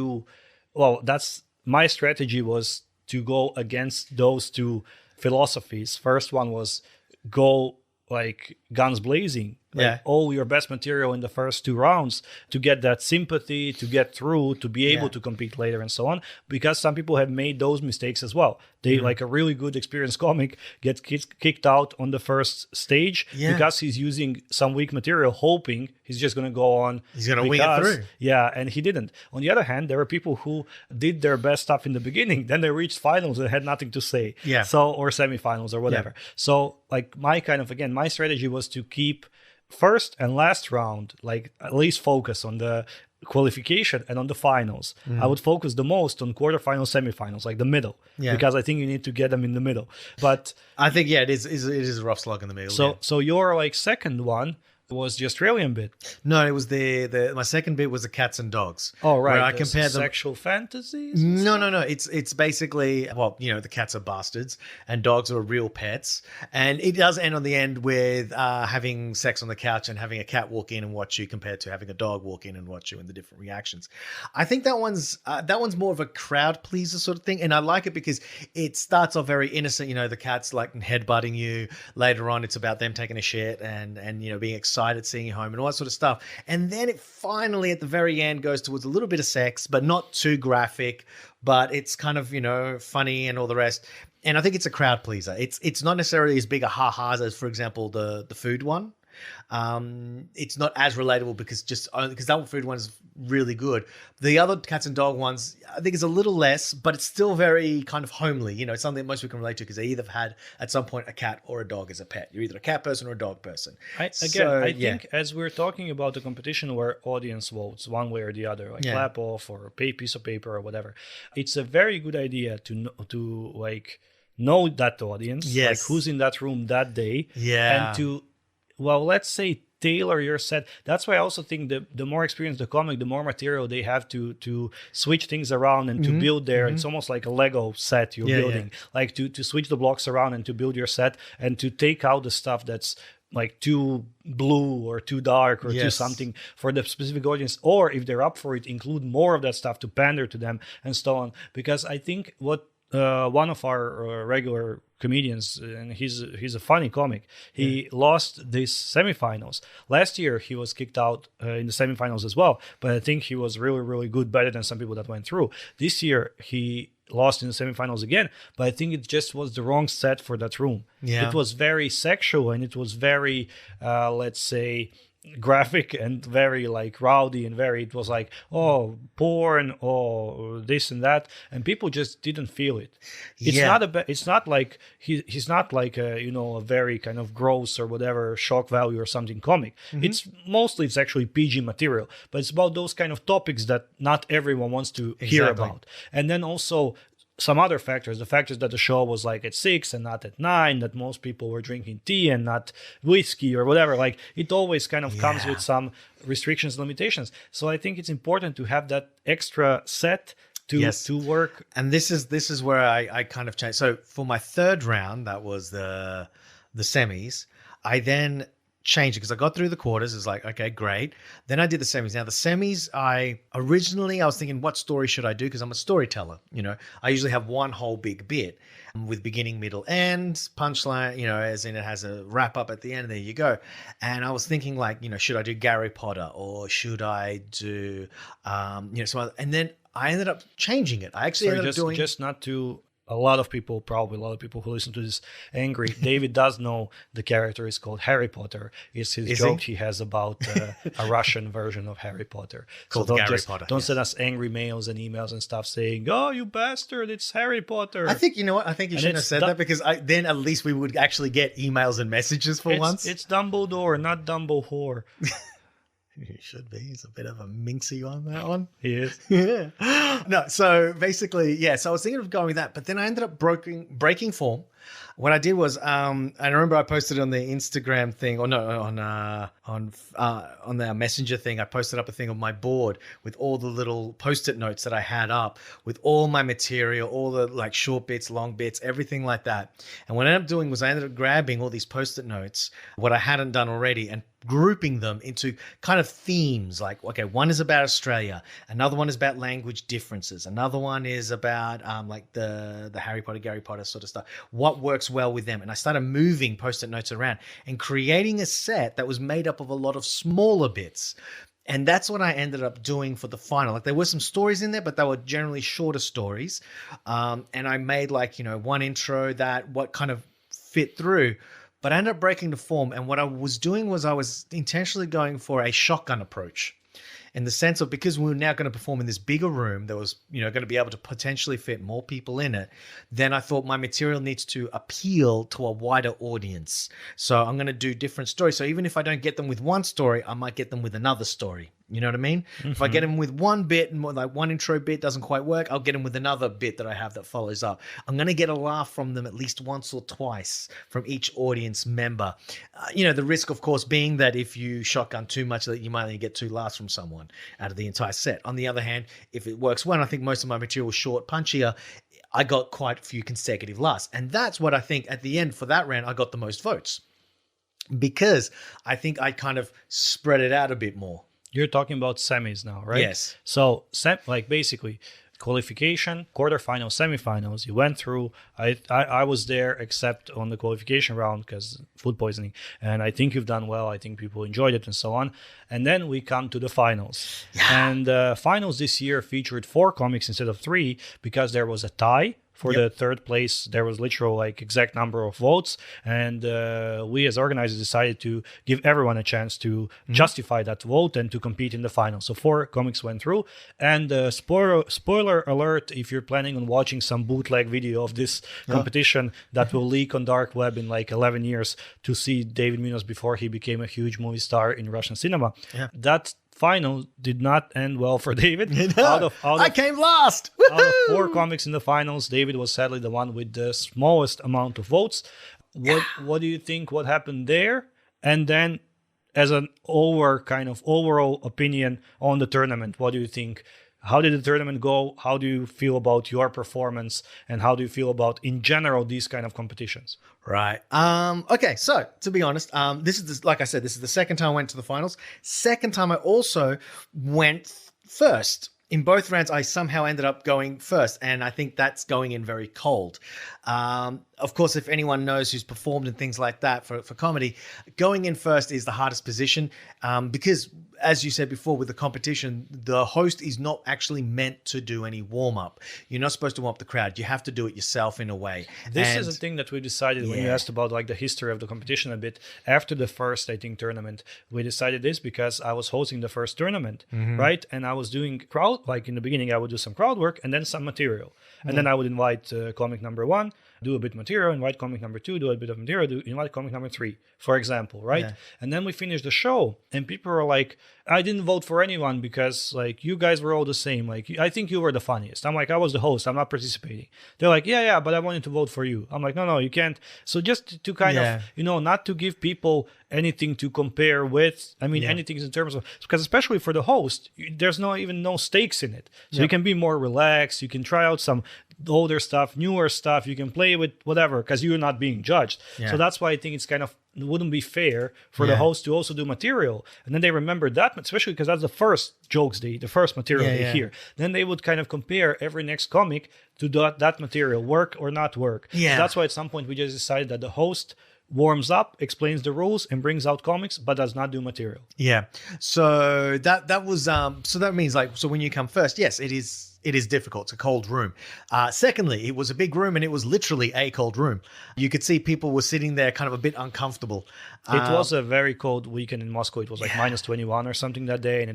that's my strategy was to go against those 2 philosophies. First one was go like guns blazing, all your best material in the first 2 rounds to get that sympathy, to get through, to be able to compete later and so on, because some people have made those mistakes as well. They like a really good experienced comic gets kicked out on the first stage because he's using some weak material, hoping he's just going to go on. He's going to wing it through. Yeah, and he didn't. On the other hand, there were people who did their best stuff in the beginning, then they reached finals and had nothing to say. Or semifinals or whatever. So like my strategy was to keep first and last round, like at least focus on the qualification and on the finals. I would focus the most on quarterfinals, semifinals, like the middle, because I think you need to get them in the middle. But I think it is a rough slog in the middle. so your like second one was the Australian bit. No, it was my second bit was the cats and dogs. Oh, right. Where I compared them. Sexual fantasies? No. It's basically, well, the cats are bastards and dogs are real pets. And it does end on the end with having sex on the couch and having a cat walk in and watch you compared to having a dog walk in and watch you and the different reactions. I think that one's more of a crowd pleaser sort of thing. And I like it because it starts off very innocent. The cat's like headbutting you. Later on, it's about them taking a shit and being excited seeing you home and all that sort of stuff. And then it finally at the very end goes towards a little bit of sex, but not too graphic, but it's kind of, funny and all the rest. And I think it's a crowd pleaser. It's not necessarily as big a ha-has as, for example, the food one. It's not as relatable because that food one is really good. The other cats and dog ones, I think, is a little less, but it's still very kind of homely. It's something that most people can relate to because they either have had at some point a cat or a dog as a pet. You're either a cat person or a dog person. I think as we're talking about the competition where audience votes one way or the other, like clap off or pay piece of paper or whatever, it's a very good idea to like know that audience, like who's in that room that day, and to, well, let's say, tailor your set. That's why I also think the more experienced the comic, the more material they have to switch things around and to build their, it's almost like a Lego set you're building, like to switch the blocks around and to build your set and to take out the stuff that's like too blue or too dark or too something for the specific audience, or if they're up for it, include more of that stuff to pander to them and so on. Because I think what one of our regular comedians, and he's a funny comic, he lost these semifinals. Last year he was kicked out in the semifinals as well, but I think he was really, really good, better than some people that went through. This year he lost in the semifinals again, but I think it just was the wrong set for that room. It was very sexual and it was very let's say graphic and very like rowdy and it was like, oh, porn, oh, this and that, and people just didn't feel it. It's not like he's not like a very kind of gross or whatever shock value or something comic. It's actually PG material, but it's about those kind of topics that not everyone wants to hear about. And then also some other factors, the factors that the show was like at 6 and not at 9, that most people were drinking tea and not whiskey or whatever. Like it always kind of comes with some restrictions, limitations. So I think it's important to have that extra set to work. And this is where I kind of changed. So for my third round, that was the semis, I then changed it because I got through the quarters. It's like, okay, great. Then I did the semis. Now the semis, I was thinking, what story should I do? Because I'm a storyteller. I usually have one whole big bit with beginning, middle, end, punchline, as in it has a wrap up at the end. There you go. And I was thinking like, should I do Gary Potter or should I do, some other, and then I ended up changing it. I actually ended up doing just not to. A lot of people who listen to this angry. David does know the character is called Harry Potter. It's his joke he has about a Russian version of Harry Potter. Called Gary Potter. Don't send us angry mails and emails and stuff saying, "Oh, you bastard! It's Harry Potter." I think you know what? I think you shouldn't have said that because then at least we would actually get emails and messages for once. It's Dumbledore, not Dumbledore. He should be. He's a bit of a minxy on that one. He is. Yeah. No, so basically, so I was thinking of going with that, but then I ended up breaking form. What I did was, I remember I posted on the Instagram thing, or no, on the Messenger thing. I posted up a thing on my board with all the little Post-it notes that I had up with all my material, all the like short bits, long bits, everything like that. And what I ended up doing was I ended up grabbing all these Post-it notes, what I hadn't done already, and grouping them into kind of themes. Like, okay, one is about Australia, another one is about language differences, another one is about like the Harry Potter, Gary Potter sort of stuff. What works well with them? And I started moving Post-it notes around and creating a set that was made up of a lot of smaller bits. And that's what I ended up doing for the final. Like there were some stories in there, but they were generally shorter stories. And I made like, one intro that what kind of fit through. But I ended up breaking the form. And what I was doing was I was intentionally going for a shotgun approach. in the sense of, because we were now going to perform in this bigger room that was, going to be able to potentially fit more people in it, then I thought my material needs to appeal to a wider audience. So I'm going to do different stories. So even if I don't get them with one story, I might get them with another story. You know what I mean? Mm-hmm. If I get them with one bit and like one intro bit doesn't quite work, I'll get them with another bit that I have that follows up. I'm going to get a laugh from them at least once or twice from each audience member. The risk, of course, being that if you shotgun too much, that you might only get 2 laughs from someone out of the entire set. On the other hand, if it works well, I think most of my material was short, punchier, I got quite a few consecutive laughs. And that's what I think at the end for that round, I got the most votes, because I think I kind of spread it out a bit more. You're talking about semis now, right? Yes. So, basically, qualification, quarterfinals, semifinals, you went through. I was there except on the qualification round because food poisoning. And I think you've done well. I think people enjoyed it and so on. And then we come to the finals. Yeah. And finals this year featured 4 comics instead of 3 because there was a tie. For the third place, there was literal exact number of votes, and we as organizers decided to give everyone a chance to justify that vote and to compete in the final. So 4 comics went through, and spoiler alert, if you're planning on watching some bootleg video of this competition that will leak on dark web in 11 years to see David Munoz before he became a huge movie star in Russian cinema, that final did not end well for David. No, I came last. Woo-hoo! Out of 4 comics in the finals, David was sadly the one with the smallest amount of votes. What do you think? What happened there? And then, as an overall opinion on the tournament, what do you think? How did the tournament go? How do you feel about your performance? And how do you feel about, in general, these kind of competitions? Right. Okay. So to be honest, this is like I said, this is the second time I went to the finals. Second time I also went first. In both rounds, I somehow ended up going first, and I think that's going in very cold. Of course, if anyone knows who's performed and things like that for comedy, going in first is the hardest position because, as you said before, with the competition, the host is not actually meant to do any warm-up. You're not supposed to warm up the crowd. You have to do it yourself in a way. This is a thing that we decided when you asked about the history of the competition a bit. After the first, I think, tournament, we decided this because I was hosting the first tournament, right? And I was doing crowd, in the beginning, I would do some crowd work and then some material. And then I would invite comic number 1, do a bit material, invite comic number 2, do a bit of material, invite comic number 3, for example, right? Yeah. And then we finished the show, and people were like, I didn't vote for anyone because, you guys were all the same. I think you were the funniest. I'm like, I was the host. I'm not participating. They're like, yeah, but I wanted to vote for you. I'm like, no, you can't. So just to kind of, not to give people anything to compare with. I mean, anything in terms of, because especially for the host, there's no stakes in it. So you can be more relaxed. You can try out some older stuff, newer stuff. You can play with whatever because you're not being judged. So that's why I think it's kind of, it wouldn't be fair for the host to also do material. And then they remember that, especially because that's the first jokes, the first material they hear. Then they would kind of compare every next comic to that material, work or not work. Yeah. So that's why at some point we just decided that the host warms up, explains the rules, and brings out comics, but does not do material. Yeah. So that was so that means so when you come first, yes, it is difficult. It's a cold room. Secondly, it was a big room and it was literally a cold room. You could see people were sitting there kind of a bit uncomfortable. It was a very cold weekend in Moscow. It was minus 21 or something that day. And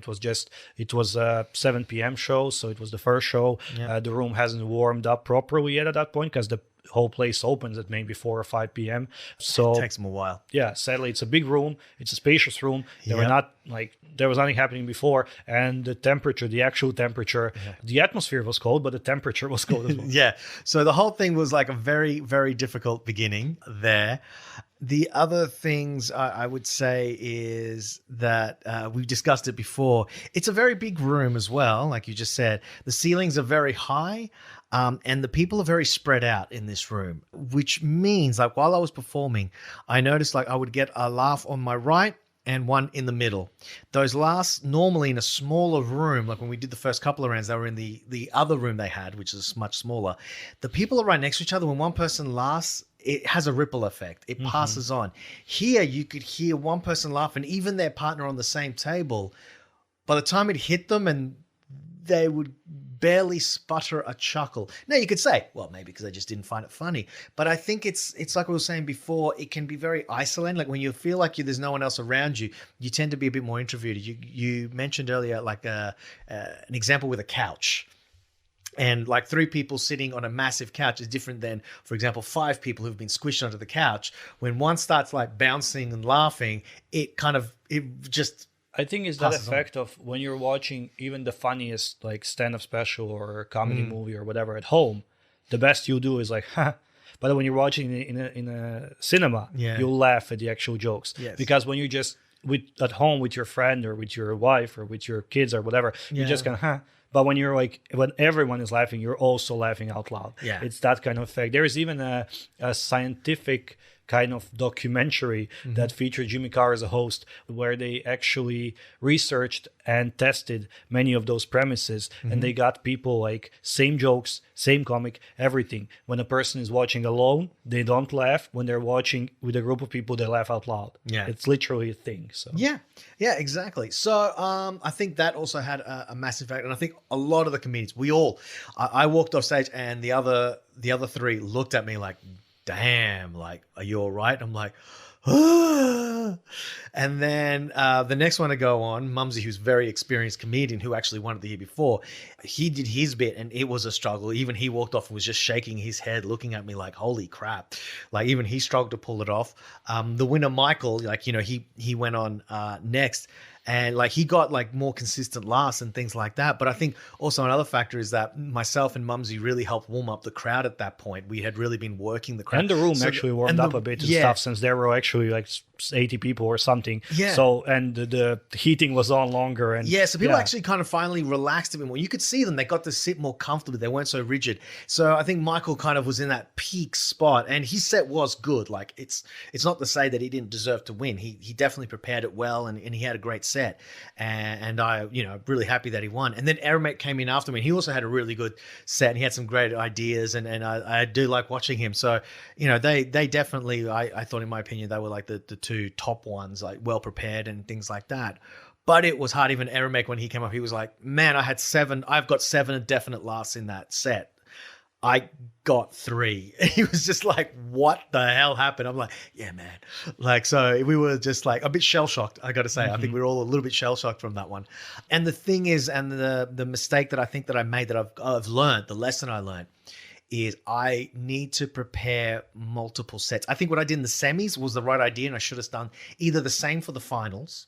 it was a 7 p.m. show. So it was the first show. Yeah. The room hasn't warmed up properly yet at that point because the whole place opens at maybe 4 or 5 p.m. So it takes them a while. Yeah, sadly, it's a big room. It's a spacious room. There was nothing happening before, and the actual temperature, the atmosphere was cold, but the temperature was cold as well. Yeah. So the whole thing was a very, very difficult beginning there. The other things I would say is that we've discussed it before. It's a very big room as well, like you just said. The ceilings are very high. And the people are very spread out in this room, which means while I was performing, I noticed I would get a laugh on my right and one in the middle. Those laughs normally in a smaller room, like when we did the first couple of rounds, they were in the other room they had, which is much smaller. The people are right next to each other. When one person laughs, it has a ripple effect. It passes on. Here, you could hear one person laugh and even their partner on the same table. By the time it hit them and they would barely sputter a chuckle. Now you could say, well, maybe because I just didn't find it funny. But I think it's like we were saying before, it can be very isolating. Like when you feel like there's no one else around you, you tend to be a bit more introverted. You mentioned earlier like an example with a couch. And like 3 people sitting on a massive couch is different than, for example, 5 people who've been squished onto the couch. When one starts like bouncing and laughing, it just... I think it's that effect of when you're watching even the funniest like stand-up special or comedy movie or whatever at home, the best you do is like, ha. But when you're watching in a cinema, you'll laugh at the actual jokes. Yes. Because when you just at home with your friend or with your wife or with your kids or whatever, you're just gonna, ha. But when when everyone is laughing, you're also laughing out loud. Yeah. It's that kind of effect. There is even a scientific kind of documentary that featured Jimmy Carr as a host, where they actually researched and tested many of those premises, and they got people like same jokes, same comic, everything. When a person is watching alone, they don't laugh. When they're watching with a group of people, they laugh out loud. Yeah, it's literally a thing. So yeah, exactly. So I think that also had a massive impact, and I think a lot of the comedians, I walked off stage, and the other 3 looked at me like, damn, like, are you all right? I'm like, ah. And then the next one to go on, Mumsy, who's a very experienced comedian who actually won it the year before, he did his bit and it was a struggle. Even he walked off and was just shaking his head, looking at me like, holy crap. Like even he struggled to pull it off. The winner, Michael, like, you know, he went on next. And like he got like more consistent laughs and things like that. But I think also another factor is that myself and Mumsy really helped warm up the crowd at that point. We had really been working the crowd. And the room actually warmed up a bit and stuff, since there were actually like 80 people or something. Yeah. So, and the heating was on longer. And so people actually kind of finally relaxed a bit more. You could see them. They got to sit more comfortably. They weren't so rigid. So I think Michael kind of was in that peak spot, and his set was good. Like it's not to say that he didn't deserve to win. He definitely prepared it well, and he had a great set. And I, you know, really happy that he won. And then Aramek came in after me, and he also had a really good set, and he had some great ideas, and I do like watching him. So, you know, they definitely, I thought, in my opinion, they were like the 2 top ones, like well prepared and things like that. But it was hard. Even Aramek, when he came up, he was like, man, I've got 7 definite laughs in that set. I got 3. He was just like, what the hell happened? I'm like, yeah, man. Like, so we were just like a bit shell-shocked, I got to say. I think we were all a little bit shell-shocked from that one. And the thing is, and the mistake that I think that I made, that I've learned, the lesson I learned, is I need to prepare multiple sets. I think what I did in the semis was the right idea, and I should have done either the same for the finals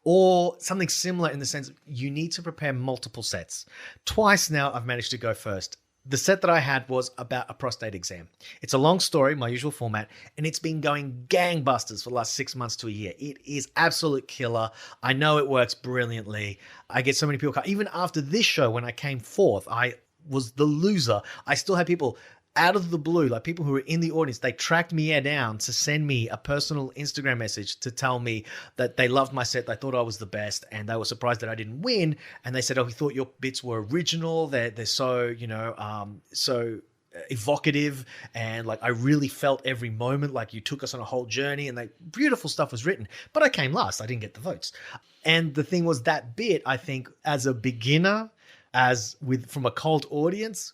or something similar, in the sense you need to prepare multiple sets. Twice now I've managed to go first. The set that I had was about a prostate exam. It's a long story, my usual format, and it's been going gangbusters for the last 6 months to a year. It is absolute killer. I know it works brilliantly. I get so many people. Even after this show, when I came fourth, I was the loser. I still had people out of the blue, like people who were in the audience, they tracked me down to send me a personal Instagram message to tell me that they loved my set, they thought I was the best, and they were surprised that I didn't win. And they said, oh, we thought your bits were original. They're so, you know, so evocative, and like I really felt every moment, like you took us on a whole journey, and beautiful stuff was written. But I came last. I didn't get the votes. And the thing was, that bit, I think, as a beginner, from a cold audience,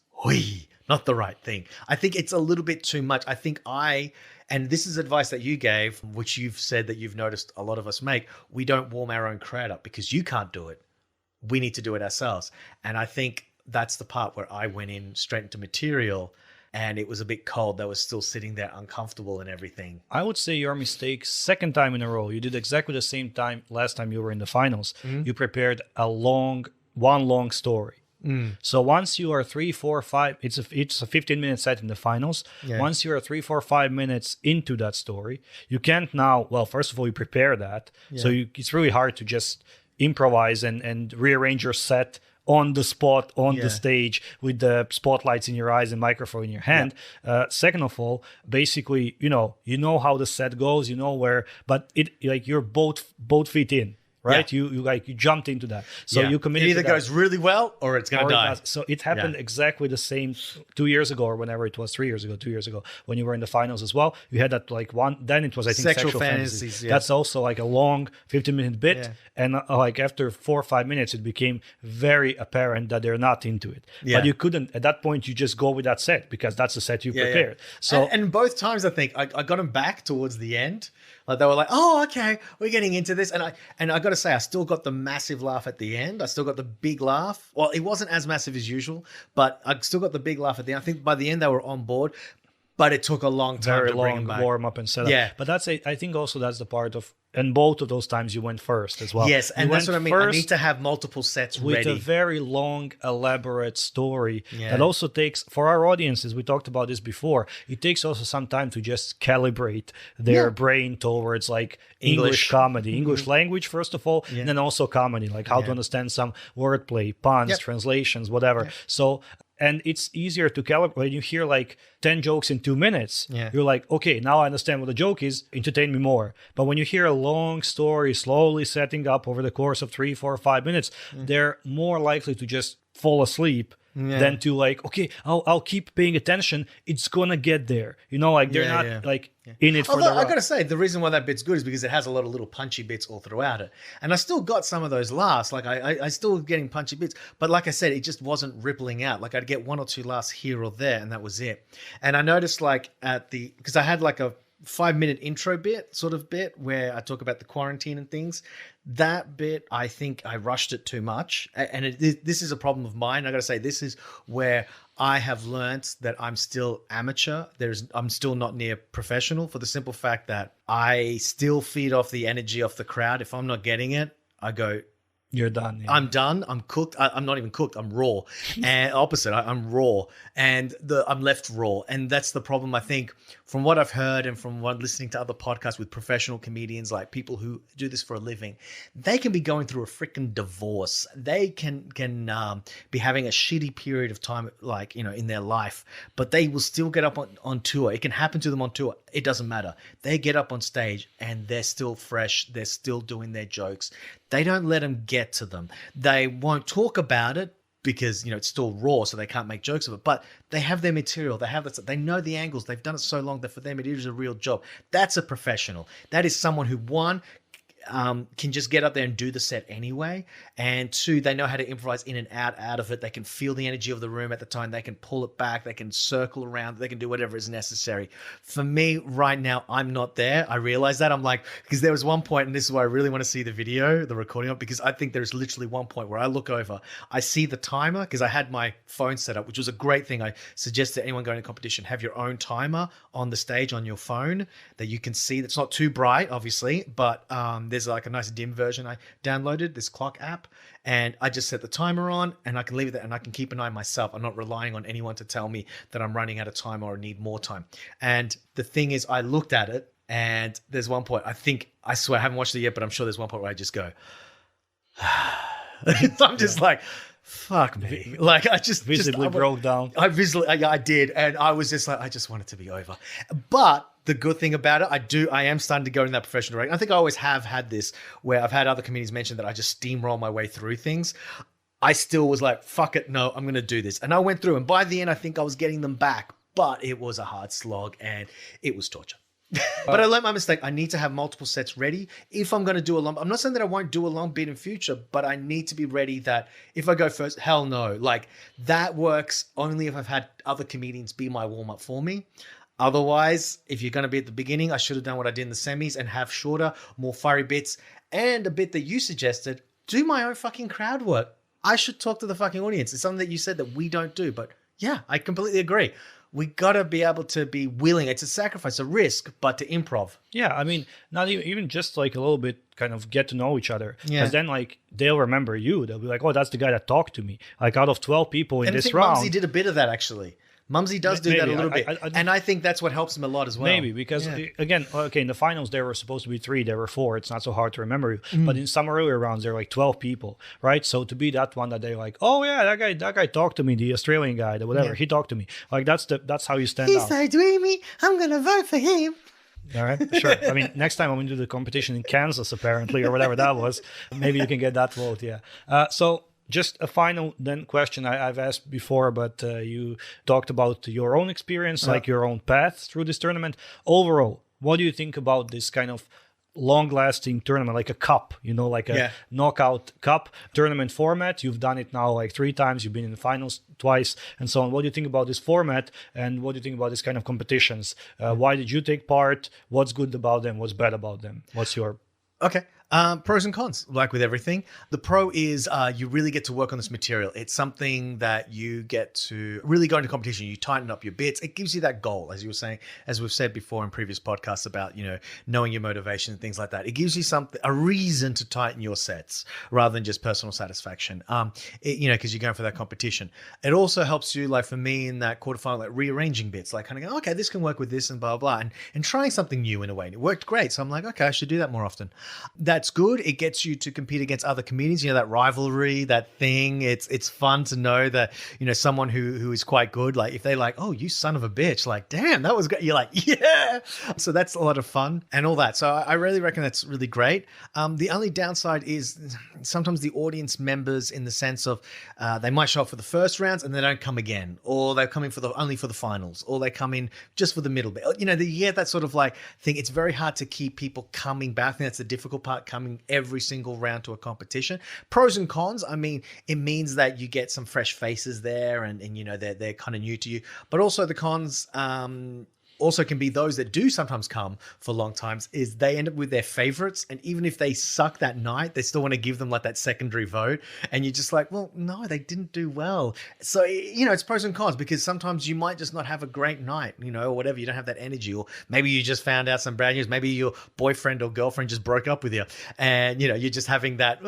not the right thing. I think it's a little bit too much. I think and this is advice that you gave, which you've said that you've noticed a lot of us make, we don't warm our own crowd up because you can't do it. We need to do it ourselves. And I think that's the part where I went in straight into material, and it was a bit cold. They were still sitting there uncomfortable and everything. I would say your mistake, second time in a row. You did exactly the same time last time you were in the finals. Mm-hmm. You prepared one long story. So once you are 3, 4, 5, it's a 15-minute set in the finals. Yeah. Once you are 3, 4, 5 minutes into that story, you can't now, well, first of all, you prepare that. Yeah. So it's really hard to just improvise and rearrange your set on the spot, on the stage, with the spotlights in your eyes and microphone in your hand. Yeah. Second of all, basically, you know how the set goes, you know where, but you're both feet in. right? You jumped into that. So you committed It either to that. goes really well or it's going to die. So it happened exactly the same 2 years ago or whenever it was, 2 years ago, when you were in the finals as well. You had that like one, then it was, I think, sexual fantasies. That's also like a long 15-minute bit. And like after 4 or 5 minutes, it became very apparent that they're not into it. But you couldn't, at that point, you just go with that set because that's the set you prepared. So and both times I think I got them back towards the end. Like they were like, oh, okay, we're getting into this. And I got to say, I still got the massive laugh at the end. I still got the big laugh. Well, it wasn't as massive as usual, but I still got the big laugh at the end. I think by the end they were on board, but it took a long time to bring them back. Warm up and setup. Yeah. But I think also that's the part of, and both of those times you went first as well. Yes, and that's what I mean. I need to have multiple sets with ready. A very long, elaborate story that also takes, for our audiences, we talked about this before, it takes also some time to just calibrate their brain towards like English comedy, English language, first of all, and then also comedy, like how to understand some wordplay, puns, translations, whatever. So, and it's easier to calibrate when you hear like 10 jokes in 2 minutes. You're like, okay, now I understand what the joke is. Entertain me more. But when you hear a long story slowly setting up over the course of 3, 4, 5 minutes, they're more likely to just fall asleep than to like, okay, I'll keep paying attention. It's gonna get there. You know, like they're not like in it for the I gotta say, the reason why that bit's good is because it has a lot of little punchy bits all throughout it. And I still got some of those laughs. Like I still getting punchy bits. But like I said, it just wasn't rippling out. Like I'd get 1 or 2 laughs here or there, and that was it. And I noticed like because I had like a 5-minute intro sort of bit where I talk about the quarantine and things. That bit, I think I rushed it too much. And this is a problem of mine. I got to say, this is where I have learnt that I'm still amateur. I'm still not near professional, for the simple fact that I still feed off the energy of the crowd. If I'm not getting it, I go, you're done. Yeah. I'm done. I'm cooked. I'm not even cooked. I'm raw. And opposite, I'm raw. And I'm left raw. And that's the problem, I think, from what I've heard and from what listening to other podcasts with professional comedians, like people who do this for a living, they can be going through a freaking divorce. They can be having a shitty period of time, like, you know, in their life, but they will still get up on tour. It can happen to them on tour. It doesn't matter. They get up on stage and they're still fresh. They're still doing their jokes. They don't let them get to them. They won't talk about it because, you know, it's still raw, so they can't make jokes of it. But they have their material. They know the angles. They've done it so long that for them it is a real job. That's a professional. That is someone who, one, can just get up there and do the set anyway, and 2, they know how to improvise in and out of it. They can feel the energy of the room at the time. They can pull it back. They can circle around. They can do whatever is necessary. For me right now, I'm not there. I realize that. I'm like, because there was one point, and this is why I really want to see the video, the recording of, because I think there's literally one point where I look over, I see the timer, because I had my phone set up, which was a great thing. I suggest to anyone going to competition, have your own timer on the stage on your phone that you can see. That's not too bright, obviously, but there's like a nice dim version I downloaded, this clock app, and I just set the timer on, and I can leave it there, and I can keep an eye on myself. I'm not relying on anyone to tell me that I'm running out of time or need more time. And the thing is, I looked at it, and there's one point, I swear I haven't watched it yet, but I'm sure there's one point where I just go, I'm just like, fuck me. Like I just visibly broke down. I did. And I was just like, I just want it to be over. But the good thing about it, I am starting to go in that professional direction. I think I always have had this where I've had other comedians mention that I just steamroll my way through things. I still was like, fuck it. No, I'm going to do this. And I went through, and by the end, I think I was getting them back, but it was a hard slog and it was torture. But I learned my mistake. I need to have multiple sets ready. If I'm going to do a long, I'm not saying that I won't do a long bit in future, but I need to be ready that if I go first, hell no. Like that works only if I've had other comedians be my warm up for me. Otherwise, if you're going to be at the beginning, I should have done what I did in the semis and have shorter, more fiery bits, and a bit that you suggested, do my own fucking crowd work. I should talk to the fucking audience. It's something that you said that we don't do, but yeah, I completely agree. We got to be able to be willing. It's a sacrifice, a risk, but to improv. Yeah, I mean, not even just like a little bit kind of get to know each other. Yeah. Because then like they'll remember you. They'll be like, oh, that's the guy that talked to me. Like out of 12 people in this round. Mumsy did a bit of that actually. Mumsy does do that a little bit. And I think that's what helps him a lot as well. Maybe, because again, okay, in the finals, there were supposed to be 3, there were 4. It's not so hard to remember. But in some earlier rounds, there were like 12 people, right? So to be that one that they're like, oh yeah, that guy talked to me, the Australian guy, the whatever, he talked to me. Like that's how you stand out. He's so dreamy, I'm going to vote for him. All right, sure. I mean, next time I'm going to do the competition in Kansas, apparently, or whatever that was, maybe you can get that vote. Yeah. So just a final then question I've asked before, but you talked about your own experience, like your own path through this tournament. Overall, what do you think about this kind of long-lasting tournament, like a cup, like a knockout cup tournament format? You've done it now like 3 times. You've been in the finals twice and so on. What do you think about this format, and what do you think about this kind of competitions? Why did you take part? What's good about them? What's bad about them? What's your... Okay. Pros and cons, like with everything. The pro is you really get to work on this material. It's something that you get to really go into competition. You tighten up your bits. It gives you that goal, as you were saying, as we've said before in previous podcasts about, knowing your motivation and things like that. It gives you a reason to tighten your sets rather than just personal satisfaction, because you're going for that competition. It also helps you, like for me in that quarterfinal, like rearranging bits, like kind of go, okay, this can work with this and blah, blah, and trying something new in a way. And it worked great. So I'm like, okay, I should do that more often. That's good. It gets you to compete against other comedians, that rivalry, that thing. It's fun to know that, someone who is quite good, like if they're like, oh, you son of a bitch, like, damn, that was great. You're like, yeah. So that's a lot of fun and all that. So I really reckon that's really great. The only downside is sometimes the audience members, in the sense of they might show up for the first rounds and they don't come again, or they're coming only for the finals, or they come in just for the middle bit. That sort of like thing. It's very hard to keep people coming back. I think that's the difficult part, coming every single round to a competition. Pros and cons, I mean, it means that you get some fresh faces there, and they're kind of new to you. But also the cons also can be those that do sometimes come for long times, is they end up with their favorites, and even if they suck that night, they still want to give them like that secondary vote, and you're just like, well, no, they didn't do well. So it's pros and cons, because sometimes you might just not have a great night, or whatever. You don't have that energy, or maybe you just found out some bad news. Maybe your boyfriend or girlfriend just broke up with you, and you're just having that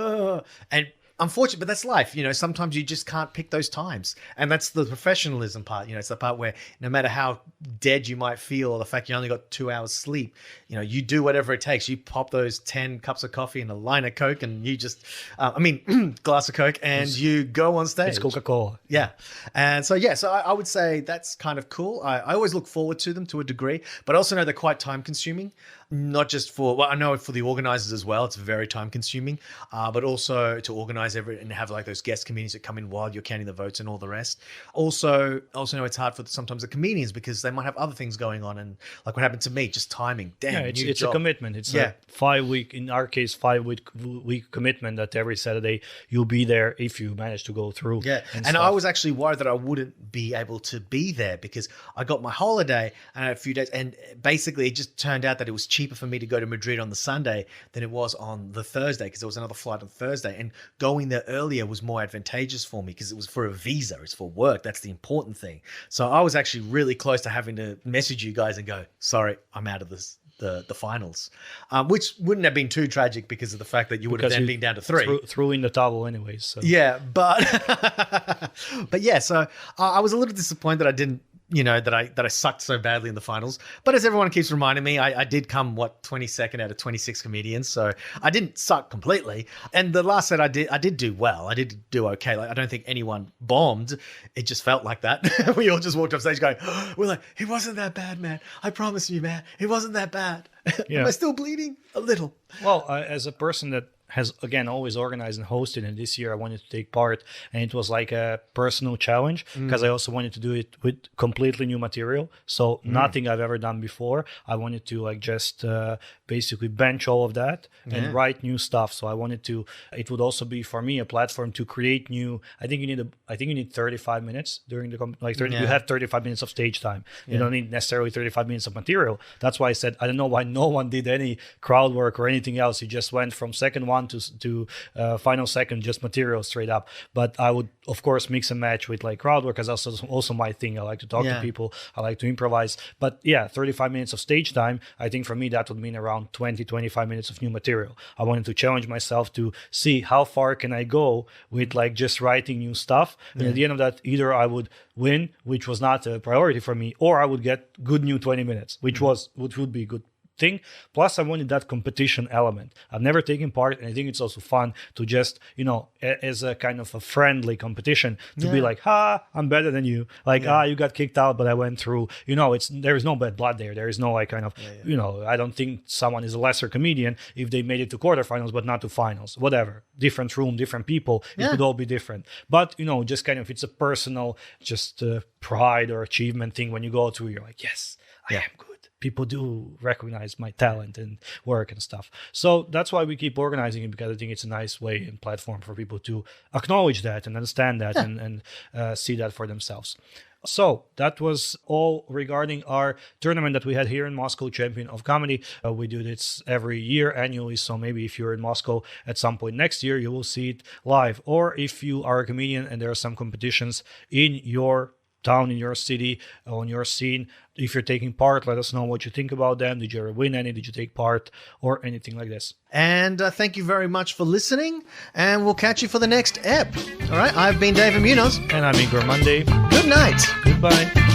and unfortunate, but that's life. Sometimes you just can't pick those times. And that's the professionalism part. It's the part where no matter how dead you might feel, or the fact you only got 2 hours sleep, you do whatever it takes. You pop those 10 cups of coffee and a line of Coke, and you just, glass of Coke, and you go on stage. It's Coca-Cola. Yeah. And so I would say that's kind of cool. I always look forward to them to a degree, but I also know they're quite time consuming. Not just I know for the organizers as well, it's very time consuming, but also to organize and have like those guest comedians that come in while you're counting the votes and all the rest. Also know it's hard for sometimes the comedians, because they might have other things going on, and like what happened to me, just timing. Damn, it's a commitment. It's a 5-week, in our case, 5-week commitment that every Saturday you'll be there if you manage to go through. Yeah, and I was actually worried that I wouldn't be able to be there, because I got my holiday and I had a few days, and basically it just turned out that it was cheaper for me to go to Madrid on the Sunday than it was on the Thursday, because there was another flight on Thursday, and going there earlier was more advantageous for me because it was for a visa. It's for work. That's the important thing. So I was actually really close to having to message you guys and go, sorry, I'm out of the finals, which wouldn't have been too tragic because of the fact that you would have then been down to 3. Threw in the towel anyways. So. Yeah, but yeah, so I was a little disappointed that I didn't, that I sucked so badly in the finals. But as everyone keeps reminding me, I did come 22nd out of 26 comedians, so I didn't suck completely. And the last set I did do well. I did do okay. Like I don't think anyone bombed. It just felt like that. We all just walked off stage going, we're like, it wasn't that bad, man. I promise you, man, it wasn't that bad. Yeah. Am I still bleeding? A little. Well, as a person that has, again, always organized and hosted, and this year I wanted to take part, and it was like a personal challenge, because I also wanted to do it with completely new material, so nothing I've ever done before. I wanted to like just basically bench all of that and write new stuff. So I wanted to, it would also be for me a platform to create new. I think you need 35 minutes during the you have 35 minutes of stage time. You don't need necessarily 35 minutes of material. That's why I said I don't know why no one did any crowd work or anything else. You just went from second one to final second, just material straight up. But I would of course mix and match with like crowd work, because that's also my thing. I like to talk to people. I like to improvise. But yeah, 35 minutes of stage time, I think for me that would mean around 20-25 minutes of new material. I wanted to challenge myself to see how far can I go with like just writing new stuff. And at the end of that, either I would win, which was not a priority for me, or I would get good new 20 minutes, which would be good thing. Plus, I wanted that competition element. I've never taken part, and I think it's also fun to just, as a kind of a friendly competition, to be like, I'm better than you. Like, you got kicked out, but I went through. There is no bad blood there. There is no like kind of, I don't think someone is a lesser comedian if they made it to quarterfinals, but not to finals. Whatever. Different room, different people. It could all be different. But, just kind of, it's a personal, just pride or achievement thing. When you go through, you're like, yes, I am good. People do recognize my talent and work and stuff. So that's why we keep organizing it, because I think it's a nice way and platform for people to acknowledge that and understand that and see that for themselves. So that was all regarding our tournament that we had here in Moscow, Champion of Comedy. We do this every year annually. So maybe if you're in Moscow at some point next year, you will see it live. Or if you are a comedian and there are some competitions in your town, in your city, on your scene, if you're taking part, let us know what you think about them. Did you ever win any? Did you take part or anything like this? And thank you very much for listening, and we'll catch you for the next ep. All right, I've been David Munoz. And I'm Igor Monday. Good night. Goodbye.